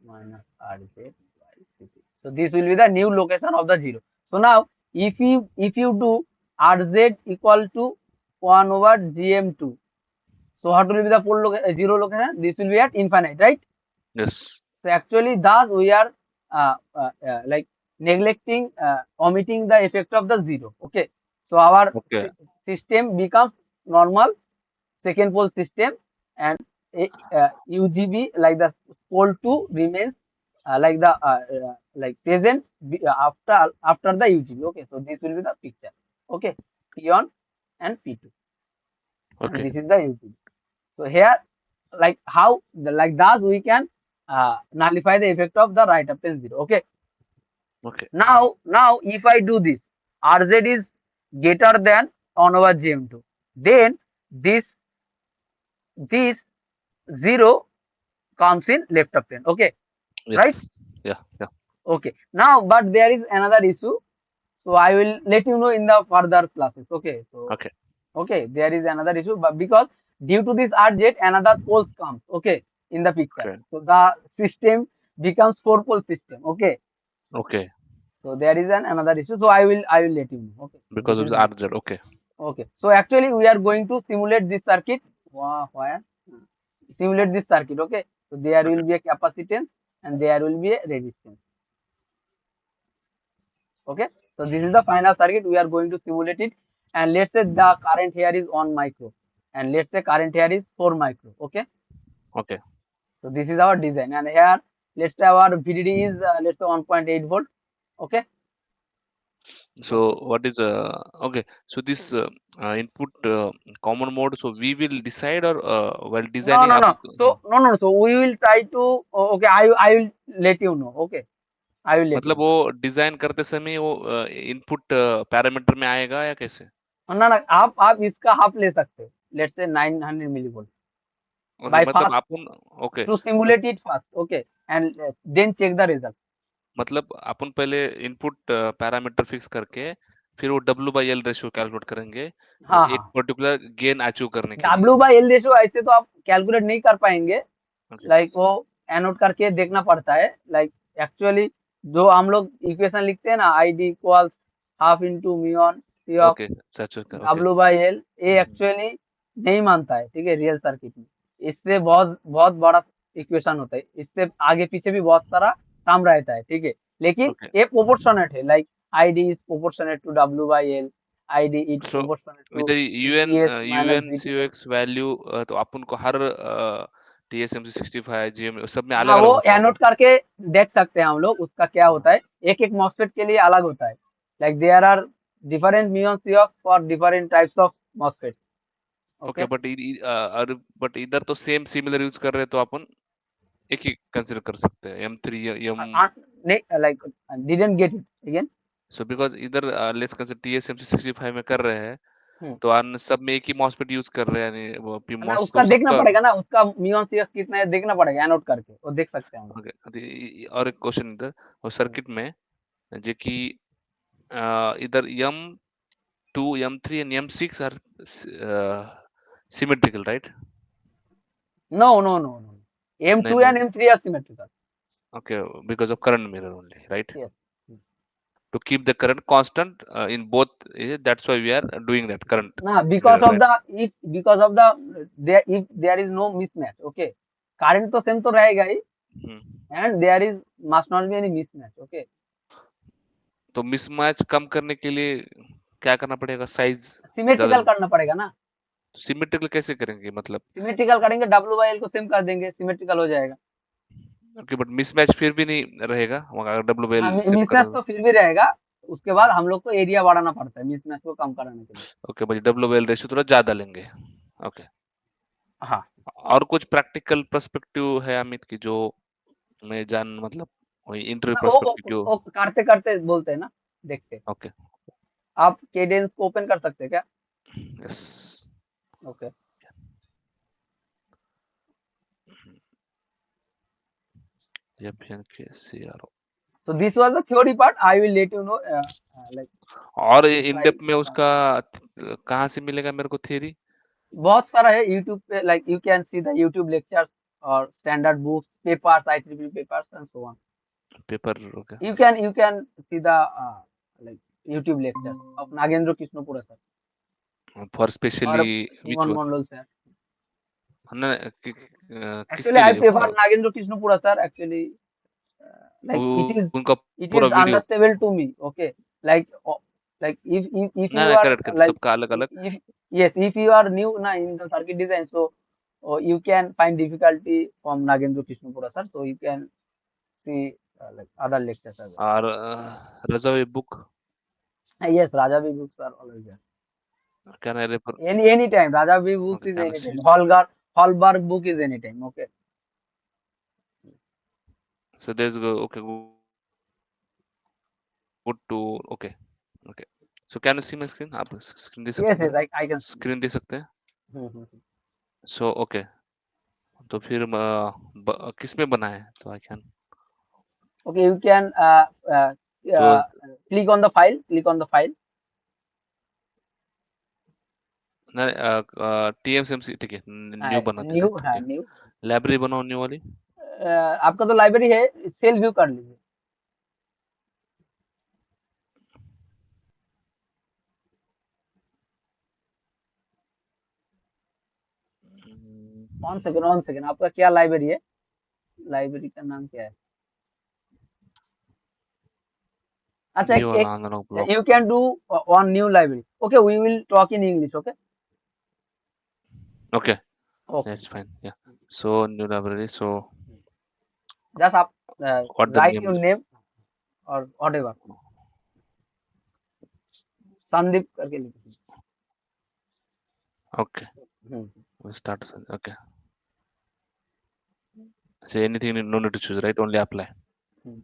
[SPEAKER 1] minus RZ by CP. So this will be the new location of the zero. So now if you do RZ equal to 1 over GM2, so what will be the zero location? This will be at infinite, right?
[SPEAKER 2] Yes
[SPEAKER 1] So actually, thus we are like neglecting, omitting the effect of the zero. Okay. So our
[SPEAKER 2] okay
[SPEAKER 1] system becomes normal second pole system, and UGB like the pole 2 remains like present after the UGB. Okay. So this will be the picture. Okay. T1 and P2, and
[SPEAKER 2] okay
[SPEAKER 1] this is the UGB. So here, like how, like thus we can nullify the effect of the right uptime zero. Okay.
[SPEAKER 2] Okay
[SPEAKER 1] Now if I do this, RZ is greater than 1 over GM2, then this zero comes in left uptime. Okay.
[SPEAKER 2] Yes
[SPEAKER 1] Right.
[SPEAKER 2] या या
[SPEAKER 1] Okay. Now, but there is another issue. So I will let you know in the further classes. Okay. So
[SPEAKER 2] okay
[SPEAKER 1] okay, there is another issue, but because due to this RZ, another poles comes, okay, in the picture.
[SPEAKER 2] Okay
[SPEAKER 1] So the system becomes four pole system, okay.
[SPEAKER 2] Okay
[SPEAKER 1] So there is another issue. So I will let you know. Okay. So
[SPEAKER 2] because
[SPEAKER 1] this
[SPEAKER 2] of
[SPEAKER 1] is
[SPEAKER 2] the
[SPEAKER 1] my
[SPEAKER 2] RZ okay
[SPEAKER 1] okay. So actually we are going to simulate this circuit. Where? Simulate this circuit, okay. So there
[SPEAKER 2] okay
[SPEAKER 1] will be a capacitance and there will be a resistance. Okay. So this is the final circuit. We are going to simulate it. And let's say the current here is 1 micro. And let's say current here is 4 micro. Okay.
[SPEAKER 2] Okay
[SPEAKER 1] So this is our design. And here, let's say our VDD is let's say 1.8 volt. Okay.
[SPEAKER 2] so
[SPEAKER 1] Okay.
[SPEAKER 2] what is okay so this input common mode so we will decide or while
[SPEAKER 1] No,
[SPEAKER 2] designing
[SPEAKER 1] no,
[SPEAKER 2] आप
[SPEAKER 1] no. So no. So we will try to. Okay. I will let you know. Okay. I will let you
[SPEAKER 2] मतलब
[SPEAKER 1] know.
[SPEAKER 2] वो design करते समय वो input parameter में आएगा या कैसे
[SPEAKER 1] ना ना आप इसका हाफ ले सकते हो. Let's say 900 millivolt
[SPEAKER 2] okay
[SPEAKER 1] by
[SPEAKER 2] मतलब
[SPEAKER 1] fast
[SPEAKER 2] upon okay
[SPEAKER 1] to simulate it fast. Okay. And then check the result.
[SPEAKER 2] मतलब अपन पहले इनपुट पैरामीटर फिक्स करके फिर वो W by L ratio calculate करेंगे
[SPEAKER 1] हाँ
[SPEAKER 2] एक
[SPEAKER 1] हाँ.
[SPEAKER 2] पर्टिकुलर गेन अचीव करने के लिए
[SPEAKER 1] W/L रेशियो ऐसे तो आप कैलकुलेट नहीं कर पाएंगे.
[SPEAKER 2] ओके
[SPEAKER 1] लाइक वो एनोट करके देखना पड़ता है. लाइक एक्चुअली जो हम लोग इक्वेशन लिखते हैं ना, ID equals half into mu n C of
[SPEAKER 2] okay such okay
[SPEAKER 1] W/L, ये एक्चुअली नहीं मानता है. ठीक है, रियल सर्किट में इससे बहुत बहुत बड़ा इक्वेशन होता है. इससे आगे पीछे भी बहुत सारा काम रहता है. ठीक है, लेकिन
[SPEAKER 2] ओके
[SPEAKER 1] ये प्रोपोर्शनेट है. Like ID is proportionate to W/L, ID is
[SPEAKER 2] so
[SPEAKER 1] proportionate to
[SPEAKER 2] इधर UN
[SPEAKER 1] VDS minus
[SPEAKER 2] UN
[SPEAKER 1] VT.
[SPEAKER 2] COX value तो अपन को हर टीएसएमसी 65 जीएम सब में अलग
[SPEAKER 1] हाँ,
[SPEAKER 2] अलग
[SPEAKER 1] वो
[SPEAKER 2] होता होगा
[SPEAKER 1] एनोट करके देख सकते हैं हम लोग उसका क्या होता है. एक एक मॉस्फेट के लिए अलग होता है. Like there are different mu n COX for different types of MOSFET.
[SPEAKER 2] Okay
[SPEAKER 1] okay.
[SPEAKER 2] But इधर तो सेम सिमिलर यूज कर रहे हैं तो अपन एक ही कंसिडर कर सकते हैं M3 एम
[SPEAKER 1] नहीं, like didn't get it again.
[SPEAKER 2] So because इधर लेट्स कंसिडर टीएसएमसी 65 में कर रहे हैं
[SPEAKER 1] हम्म.
[SPEAKER 2] तो अन सब में एक ही मॉसफेट यूज कर रहे हैं यानी वो पी
[SPEAKER 1] ना,
[SPEAKER 2] मॉस तो
[SPEAKER 1] उसका देखना
[SPEAKER 2] सबका
[SPEAKER 1] पड़ेगा ना, उसका म्यून सीओक्स कितना है देखना पड़ेगा एनोट करके, वो देख सकते हैं हम लोग.
[SPEAKER 2] ओके और एक क्वेश्चन इधर और
[SPEAKER 1] हम्म.
[SPEAKER 2] सर्किट में जो कि इधर M2 M3 and M6 are symmetrical right
[SPEAKER 1] No, no, no, no.
[SPEAKER 2] नहीं
[SPEAKER 1] M2
[SPEAKER 2] नहीं
[SPEAKER 1] and M3 are symmetrical.
[SPEAKER 2] okay because of current mirror only right
[SPEAKER 1] Yes.
[SPEAKER 2] to keep the current constant in both that's why we are doing that current
[SPEAKER 1] Nah, because
[SPEAKER 2] mirror
[SPEAKER 1] of
[SPEAKER 2] right
[SPEAKER 1] the if because of the there if there is no mismatch. Okay, current तो same तो रहेगा ही.
[SPEAKER 2] हम्म
[SPEAKER 1] And there is must not be any mismatch. Okay.
[SPEAKER 2] तो mismatch कम करने के लिए क्या करना पड़ेगा साइज ज्यादा
[SPEAKER 1] सिमेट्रिकल करना पड़ेगा ना.
[SPEAKER 2] सिमेट्रिकल कैसे करेंगे मतलब
[SPEAKER 1] सिमेट्रिकल करेंगे, W/L को सेम कर देंगे, सिमेट्रिकल हो जाएगा.
[SPEAKER 2] ओके बट मिसमैच फिर भी नहीं रहेगा अगर डब्ल्यू
[SPEAKER 1] हाँ,
[SPEAKER 2] एल सेम कर
[SPEAKER 1] मिसमैच तो फिर भी रहेगा. उसके बाद हम लोग को एरिया बढ़ाना पड़ता है मिसमैच को कम कराने के लिए।
[SPEAKER 2] ओके भाई, डब्ल्यू एल रेशियो थोड़ा ज्यादा लेंगे। ओके।
[SPEAKER 1] हाँ,
[SPEAKER 2] और कुछ प्रैक्टिकल पर्सपेक्टिव है अमित की जो मैं जान मतलब वही इंटरव्यू
[SPEAKER 1] ना
[SPEAKER 2] पर्सपेक्टिव जो।
[SPEAKER 1] वो करते करते बोलते हैं ना, देखते।
[SPEAKER 2] ओके।
[SPEAKER 1] आप केडेंस को ओपन कर सकते हैं क्या?
[SPEAKER 2] Yes.
[SPEAKER 1] Okay.
[SPEAKER 2] F N K C R O.
[SPEAKER 1] So this was the theory part. I will let you know, like
[SPEAKER 2] और
[SPEAKER 1] if
[SPEAKER 2] इन
[SPEAKER 1] I
[SPEAKER 2] डेप्थ में उसका कहाँ से मिलेगा मेरे को थियरी?
[SPEAKER 1] बहुत सारा है यूट्यूब पे, like you can see the YouTube lectures or standard books, papers, IEEE papers and so on.
[SPEAKER 2] Paper okay.
[SPEAKER 1] You can see the like YouTube lectures of Nagendra Krishnapura sir
[SPEAKER 2] for specially
[SPEAKER 1] or
[SPEAKER 2] which
[SPEAKER 1] Bhuvan
[SPEAKER 2] one?
[SPEAKER 1] Mondal sir.
[SPEAKER 2] ना
[SPEAKER 1] Actually,
[SPEAKER 2] किसके
[SPEAKER 1] I
[SPEAKER 2] लिए
[SPEAKER 1] prefer Nagendra Krishnapura sir. Actually,
[SPEAKER 2] उनका
[SPEAKER 1] it
[SPEAKER 2] पूरा
[SPEAKER 1] is
[SPEAKER 2] video?
[SPEAKER 1] understandable to me. Okay, like like if
[SPEAKER 2] ना
[SPEAKER 1] you
[SPEAKER 2] ना,
[SPEAKER 1] are
[SPEAKER 2] correct correct,
[SPEAKER 1] like
[SPEAKER 2] सबका अलग अलग।
[SPEAKER 1] if yes, if you are new na in the circuit design, so you can find difficulty from Nagendra Krishnapura sir. So you can see like other lectures as well.
[SPEAKER 2] और Razavi book
[SPEAKER 1] Yes, Raja B books are always there.
[SPEAKER 2] Can I refer?
[SPEAKER 1] Any time Raja B books
[SPEAKER 2] okay,
[SPEAKER 1] is
[SPEAKER 2] can
[SPEAKER 1] any
[SPEAKER 2] see.
[SPEAKER 1] time. Hallberg book is any time. Okay.
[SPEAKER 2] So there is okay, good to. Okay. Okay. So can you see my screen? आप screen दे सकते
[SPEAKER 1] Yes,
[SPEAKER 2] हैं
[SPEAKER 1] yes,
[SPEAKER 2] मेरा?
[SPEAKER 1] I can see.
[SPEAKER 2] Screen दे सकते हैं?
[SPEAKER 1] Hmm.
[SPEAKER 2] So okay. तो फिर किस में बना है तो I can.
[SPEAKER 1] Okay, you can
[SPEAKER 2] तो
[SPEAKER 1] click on the file. Click on the file.
[SPEAKER 2] टीएमसीएमसी ठीक है, न्यू बनाते थे,
[SPEAKER 1] New,
[SPEAKER 2] ठीक
[SPEAKER 1] हाँ
[SPEAKER 2] है।
[SPEAKER 1] new.
[SPEAKER 2] लाइब्रेरी बनाओ न्यू वाली।
[SPEAKER 1] आपका तो लाइब्रेरी है, सेल व्यू कर लीजिए। वन सेकेंड, आपका क्या लाइब्रेरी है? लाइब्रेरी का नाम क्या है? अच्छा,
[SPEAKER 2] ये वाला
[SPEAKER 1] एक
[SPEAKER 2] analogue block.
[SPEAKER 1] You can do on new library. Okay, we will talk in English. Okay.
[SPEAKER 2] Okay,
[SPEAKER 1] okay,
[SPEAKER 2] that's fine, ya. So new library, so
[SPEAKER 1] just आप
[SPEAKER 2] what the
[SPEAKER 1] right
[SPEAKER 2] name
[SPEAKER 1] your
[SPEAKER 2] is?
[SPEAKER 1] Name और whatever, Sandeep करके लिखिए।
[SPEAKER 2] Okay,
[SPEAKER 1] hmm,
[SPEAKER 2] we start. Okay, so anything no need to choose, right? Only apply.
[SPEAKER 1] Hmm.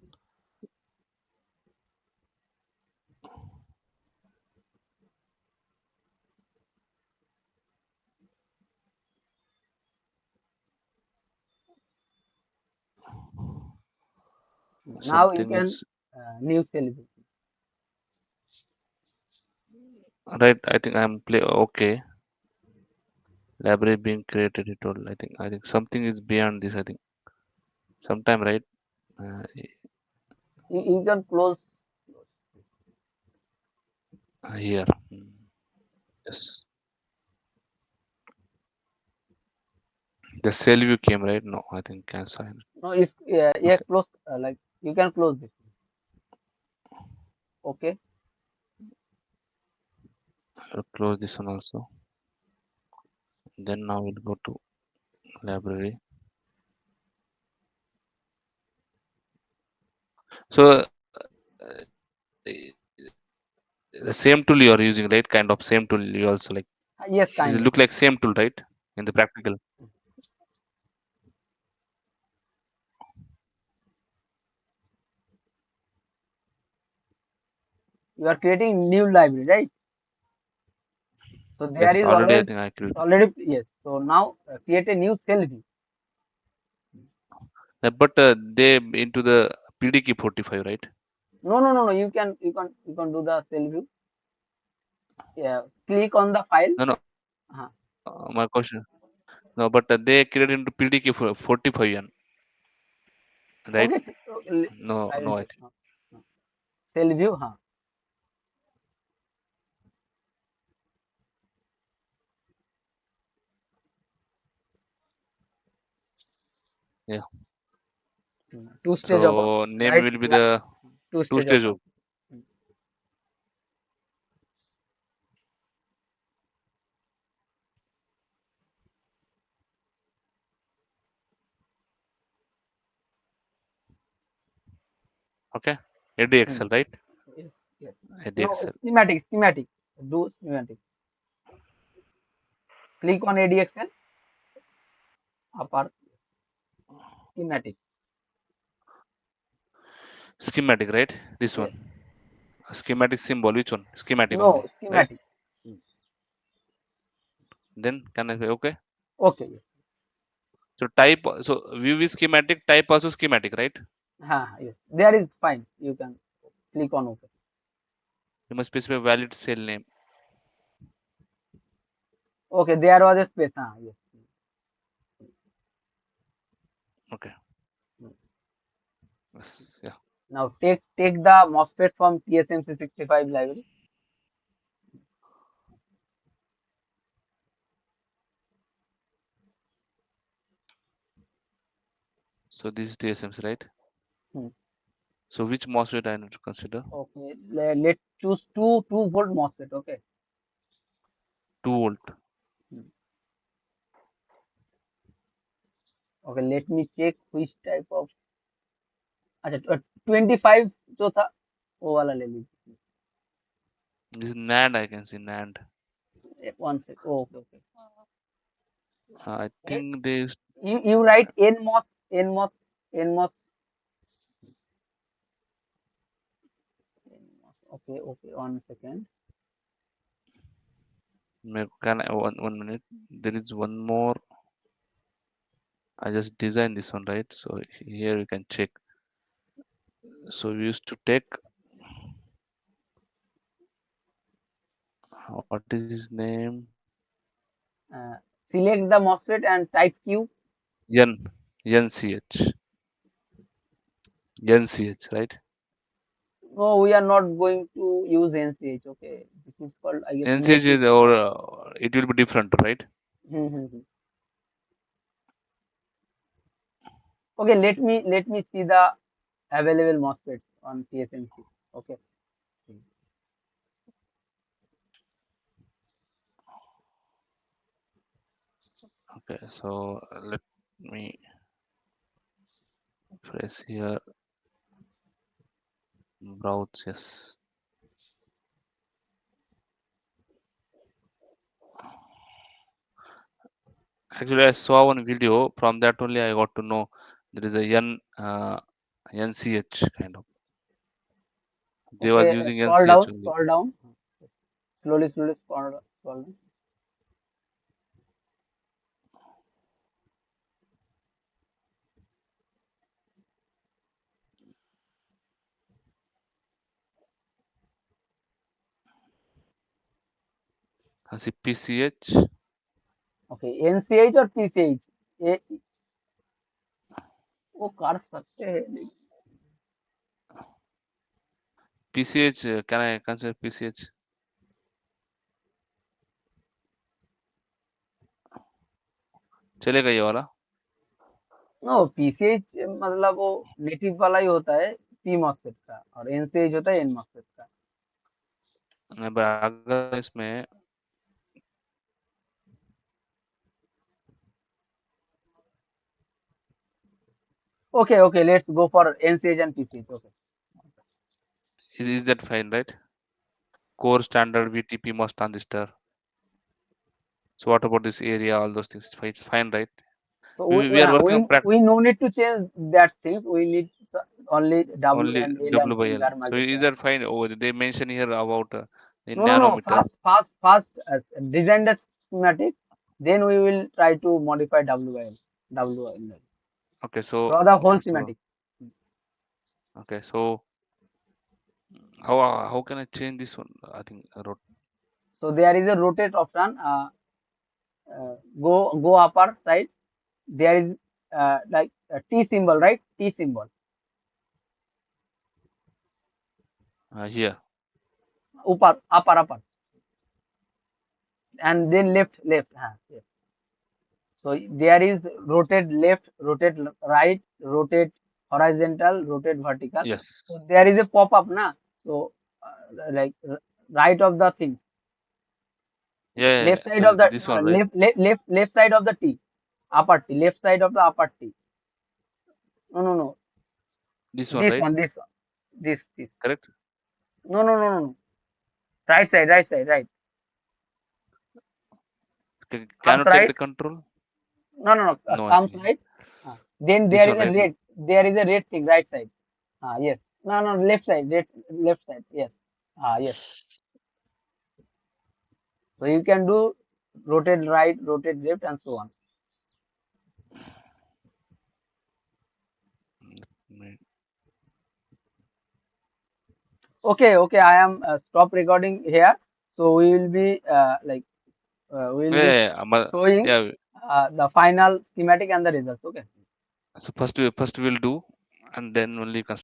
[SPEAKER 1] Now you
[SPEAKER 2] Something
[SPEAKER 1] can
[SPEAKER 2] is
[SPEAKER 1] new cell view.
[SPEAKER 2] right. I think I'm play. Okay, library being created. It all. I think something is beyond this. I think sometime, right? Uh,
[SPEAKER 1] You can close.
[SPEAKER 2] here. Yes. The cell view came, right? No, I think cancel.
[SPEAKER 1] No, if yeah,
[SPEAKER 2] Okay,
[SPEAKER 1] close, like you can close this. Okay.
[SPEAKER 2] I'll close this one also. Then now we'll go to library. So the same tool you are using, right? Kind of same tool you also like.
[SPEAKER 1] Yes,
[SPEAKER 2] Does
[SPEAKER 1] kind
[SPEAKER 2] it
[SPEAKER 1] of.
[SPEAKER 2] look like same tool, right? In the practical.
[SPEAKER 1] You are creating new library, right? So there
[SPEAKER 2] Yes,
[SPEAKER 1] is
[SPEAKER 2] already I
[SPEAKER 1] always
[SPEAKER 2] think I created.
[SPEAKER 1] already yes. So now create a new cell view.
[SPEAKER 2] But they into the PDK 45, right?
[SPEAKER 1] No. You can do the cell view. Yeah. Click on the file.
[SPEAKER 2] No, no.
[SPEAKER 1] Uh,
[SPEAKER 2] My question. No, but they created into PDK 45, right?
[SPEAKER 1] okay.
[SPEAKER 2] No,
[SPEAKER 1] I will
[SPEAKER 2] no, I
[SPEAKER 1] check.
[SPEAKER 2] think.
[SPEAKER 1] Cell view. हाँ.
[SPEAKER 2] Yeah.
[SPEAKER 1] Two stage open.
[SPEAKER 2] So name
[SPEAKER 1] Right.
[SPEAKER 2] will be the
[SPEAKER 1] Two
[SPEAKER 2] two
[SPEAKER 1] stage
[SPEAKER 2] stage
[SPEAKER 1] open.
[SPEAKER 2] of. Okay.
[SPEAKER 1] Hmm.
[SPEAKER 2] ADXL, right?
[SPEAKER 1] Yes. Yes. No,
[SPEAKER 2] ADXL.
[SPEAKER 1] schematic. Do schematic. Click on ADXL, upper schematic.
[SPEAKER 2] Schematic, right? This
[SPEAKER 1] Yes.
[SPEAKER 2] one. Schematic symbol. Which one? Schematic
[SPEAKER 1] No,
[SPEAKER 2] only, right?
[SPEAKER 1] schematic. Hmm.
[SPEAKER 2] Then can I say okay?
[SPEAKER 1] Okay. Yes.
[SPEAKER 2] So type. So view is schematic. Type also schematic, right?
[SPEAKER 1] Yes. There is fine. You can click on OK.
[SPEAKER 2] You must specify valid cell name.
[SPEAKER 1] Okay. There was a space. Yes.
[SPEAKER 2] Okay.
[SPEAKER 1] Hmm.
[SPEAKER 2] Yes. Yeah.
[SPEAKER 1] Now take the MOSFET from TSMC 65 library.
[SPEAKER 2] So this is TSMC, right?
[SPEAKER 1] Hmm.
[SPEAKER 2] So which MOSFET I need to consider?
[SPEAKER 1] Okay. Let's choose 2 volt MOSFET. Okay.
[SPEAKER 2] 2 volt.
[SPEAKER 1] Hmm. Okay. Let me check which type of. अच्छा 25 जो था वो वाला ले लीजिए.
[SPEAKER 2] This is NAND. I can see NAND.
[SPEAKER 1] 1 sec. Oh, okay, okay.
[SPEAKER 2] I
[SPEAKER 1] Eh,
[SPEAKER 2] think they.
[SPEAKER 1] you write NMOS NMOS. NMOS. Okay, okay. 1 second.
[SPEAKER 2] Can I one minute? There is one more. I just designed this one, right? So here you can check. So we used to take what is his name?
[SPEAKER 1] Uh, Select the MOSFET and type Q.
[SPEAKER 2] N NCH NCH, right?
[SPEAKER 1] No, we are not going to use NCH. Okay, this is called I guess
[SPEAKER 2] NCH
[SPEAKER 1] native.
[SPEAKER 2] is or it will be different, right?
[SPEAKER 1] Hmm, hmm, hmm. Okay, let me see the available MOSFETs on TSMC. Okay.
[SPEAKER 2] Okay, so let me press here. Browse, yes. Actually, I saw one video. From that only, I got to know there is a NCH kind of. They was
[SPEAKER 1] Okay,
[SPEAKER 2] using NCH only.
[SPEAKER 1] scroll down. Slowly scroll down.
[SPEAKER 2] I see PCH.
[SPEAKER 1] Okay, NCH और PCH ये वो कर सकते हैं लेकिन
[SPEAKER 2] PCH, can I consider PCH? चलेगा ये वाला?
[SPEAKER 1] नो PCH मतलब वो नेटिव वाला ही होता है P MOSFET का और NCH होता है N MOSFET का.
[SPEAKER 2] अगर इसमें
[SPEAKER 1] Okay, okay, let's go for NCH and PCH. Okay.
[SPEAKER 2] is that fine, right? Core standard VTP MOS transistor. So what about this area? All those things, fine, right?
[SPEAKER 1] So
[SPEAKER 2] We are working on
[SPEAKER 1] we no need to change that things. We need only W
[SPEAKER 2] only
[SPEAKER 1] and L
[SPEAKER 2] W
[SPEAKER 1] and
[SPEAKER 2] by
[SPEAKER 1] N
[SPEAKER 2] L.
[SPEAKER 1] garma
[SPEAKER 2] So
[SPEAKER 1] get
[SPEAKER 2] is
[SPEAKER 1] that.
[SPEAKER 2] that fine? Oh, they mention here about in
[SPEAKER 1] No.
[SPEAKER 2] nanometer.
[SPEAKER 1] First. Design the schematic. Then we will try to modify W by L. W by L.
[SPEAKER 2] Okay, so
[SPEAKER 1] Draw the whole
[SPEAKER 2] okay, so
[SPEAKER 1] schematic.
[SPEAKER 2] okay, so how can I change this one? I think
[SPEAKER 1] So there is a rotate option. Go upper side. There is like a T symbol, right? T symbol.
[SPEAKER 2] here.
[SPEAKER 1] Upper, and then left. Yes. So there is rotate left, rotate right, rotate horizontal, rotate vertical.
[SPEAKER 2] Yes.
[SPEAKER 1] So there is a pop up, na. So like right of the thing, left
[SPEAKER 2] Yeah.
[SPEAKER 1] side
[SPEAKER 2] So
[SPEAKER 1] of the
[SPEAKER 2] this one, right?
[SPEAKER 1] left side of the T, upper T, left side of the upper T. No.
[SPEAKER 2] This one,
[SPEAKER 1] This
[SPEAKER 2] right?
[SPEAKER 1] one, this one, this.
[SPEAKER 2] Correct?
[SPEAKER 1] No, no, no, no, no. Right side, right side, right. Comes
[SPEAKER 2] Cannot check
[SPEAKER 1] right.
[SPEAKER 2] the control?
[SPEAKER 1] No, no, no.
[SPEAKER 2] No, I
[SPEAKER 1] Comes
[SPEAKER 2] think
[SPEAKER 1] right. Then
[SPEAKER 2] this
[SPEAKER 1] there is
[SPEAKER 2] one,
[SPEAKER 1] a
[SPEAKER 2] right?
[SPEAKER 1] red. There is a red thing right side. Yes. No, no, left side. Left side. Yes. Yes. So you can do rotate right, rotate left, and so on.
[SPEAKER 2] Mm.
[SPEAKER 1] Okay, okay. I am stop recording here. So we will be we will
[SPEAKER 2] Yeah,
[SPEAKER 1] be
[SPEAKER 2] yeah, yeah,
[SPEAKER 1] showing
[SPEAKER 2] yeah.
[SPEAKER 1] the final schematic and the results. Okay.
[SPEAKER 2] So first we'll do, and then only you can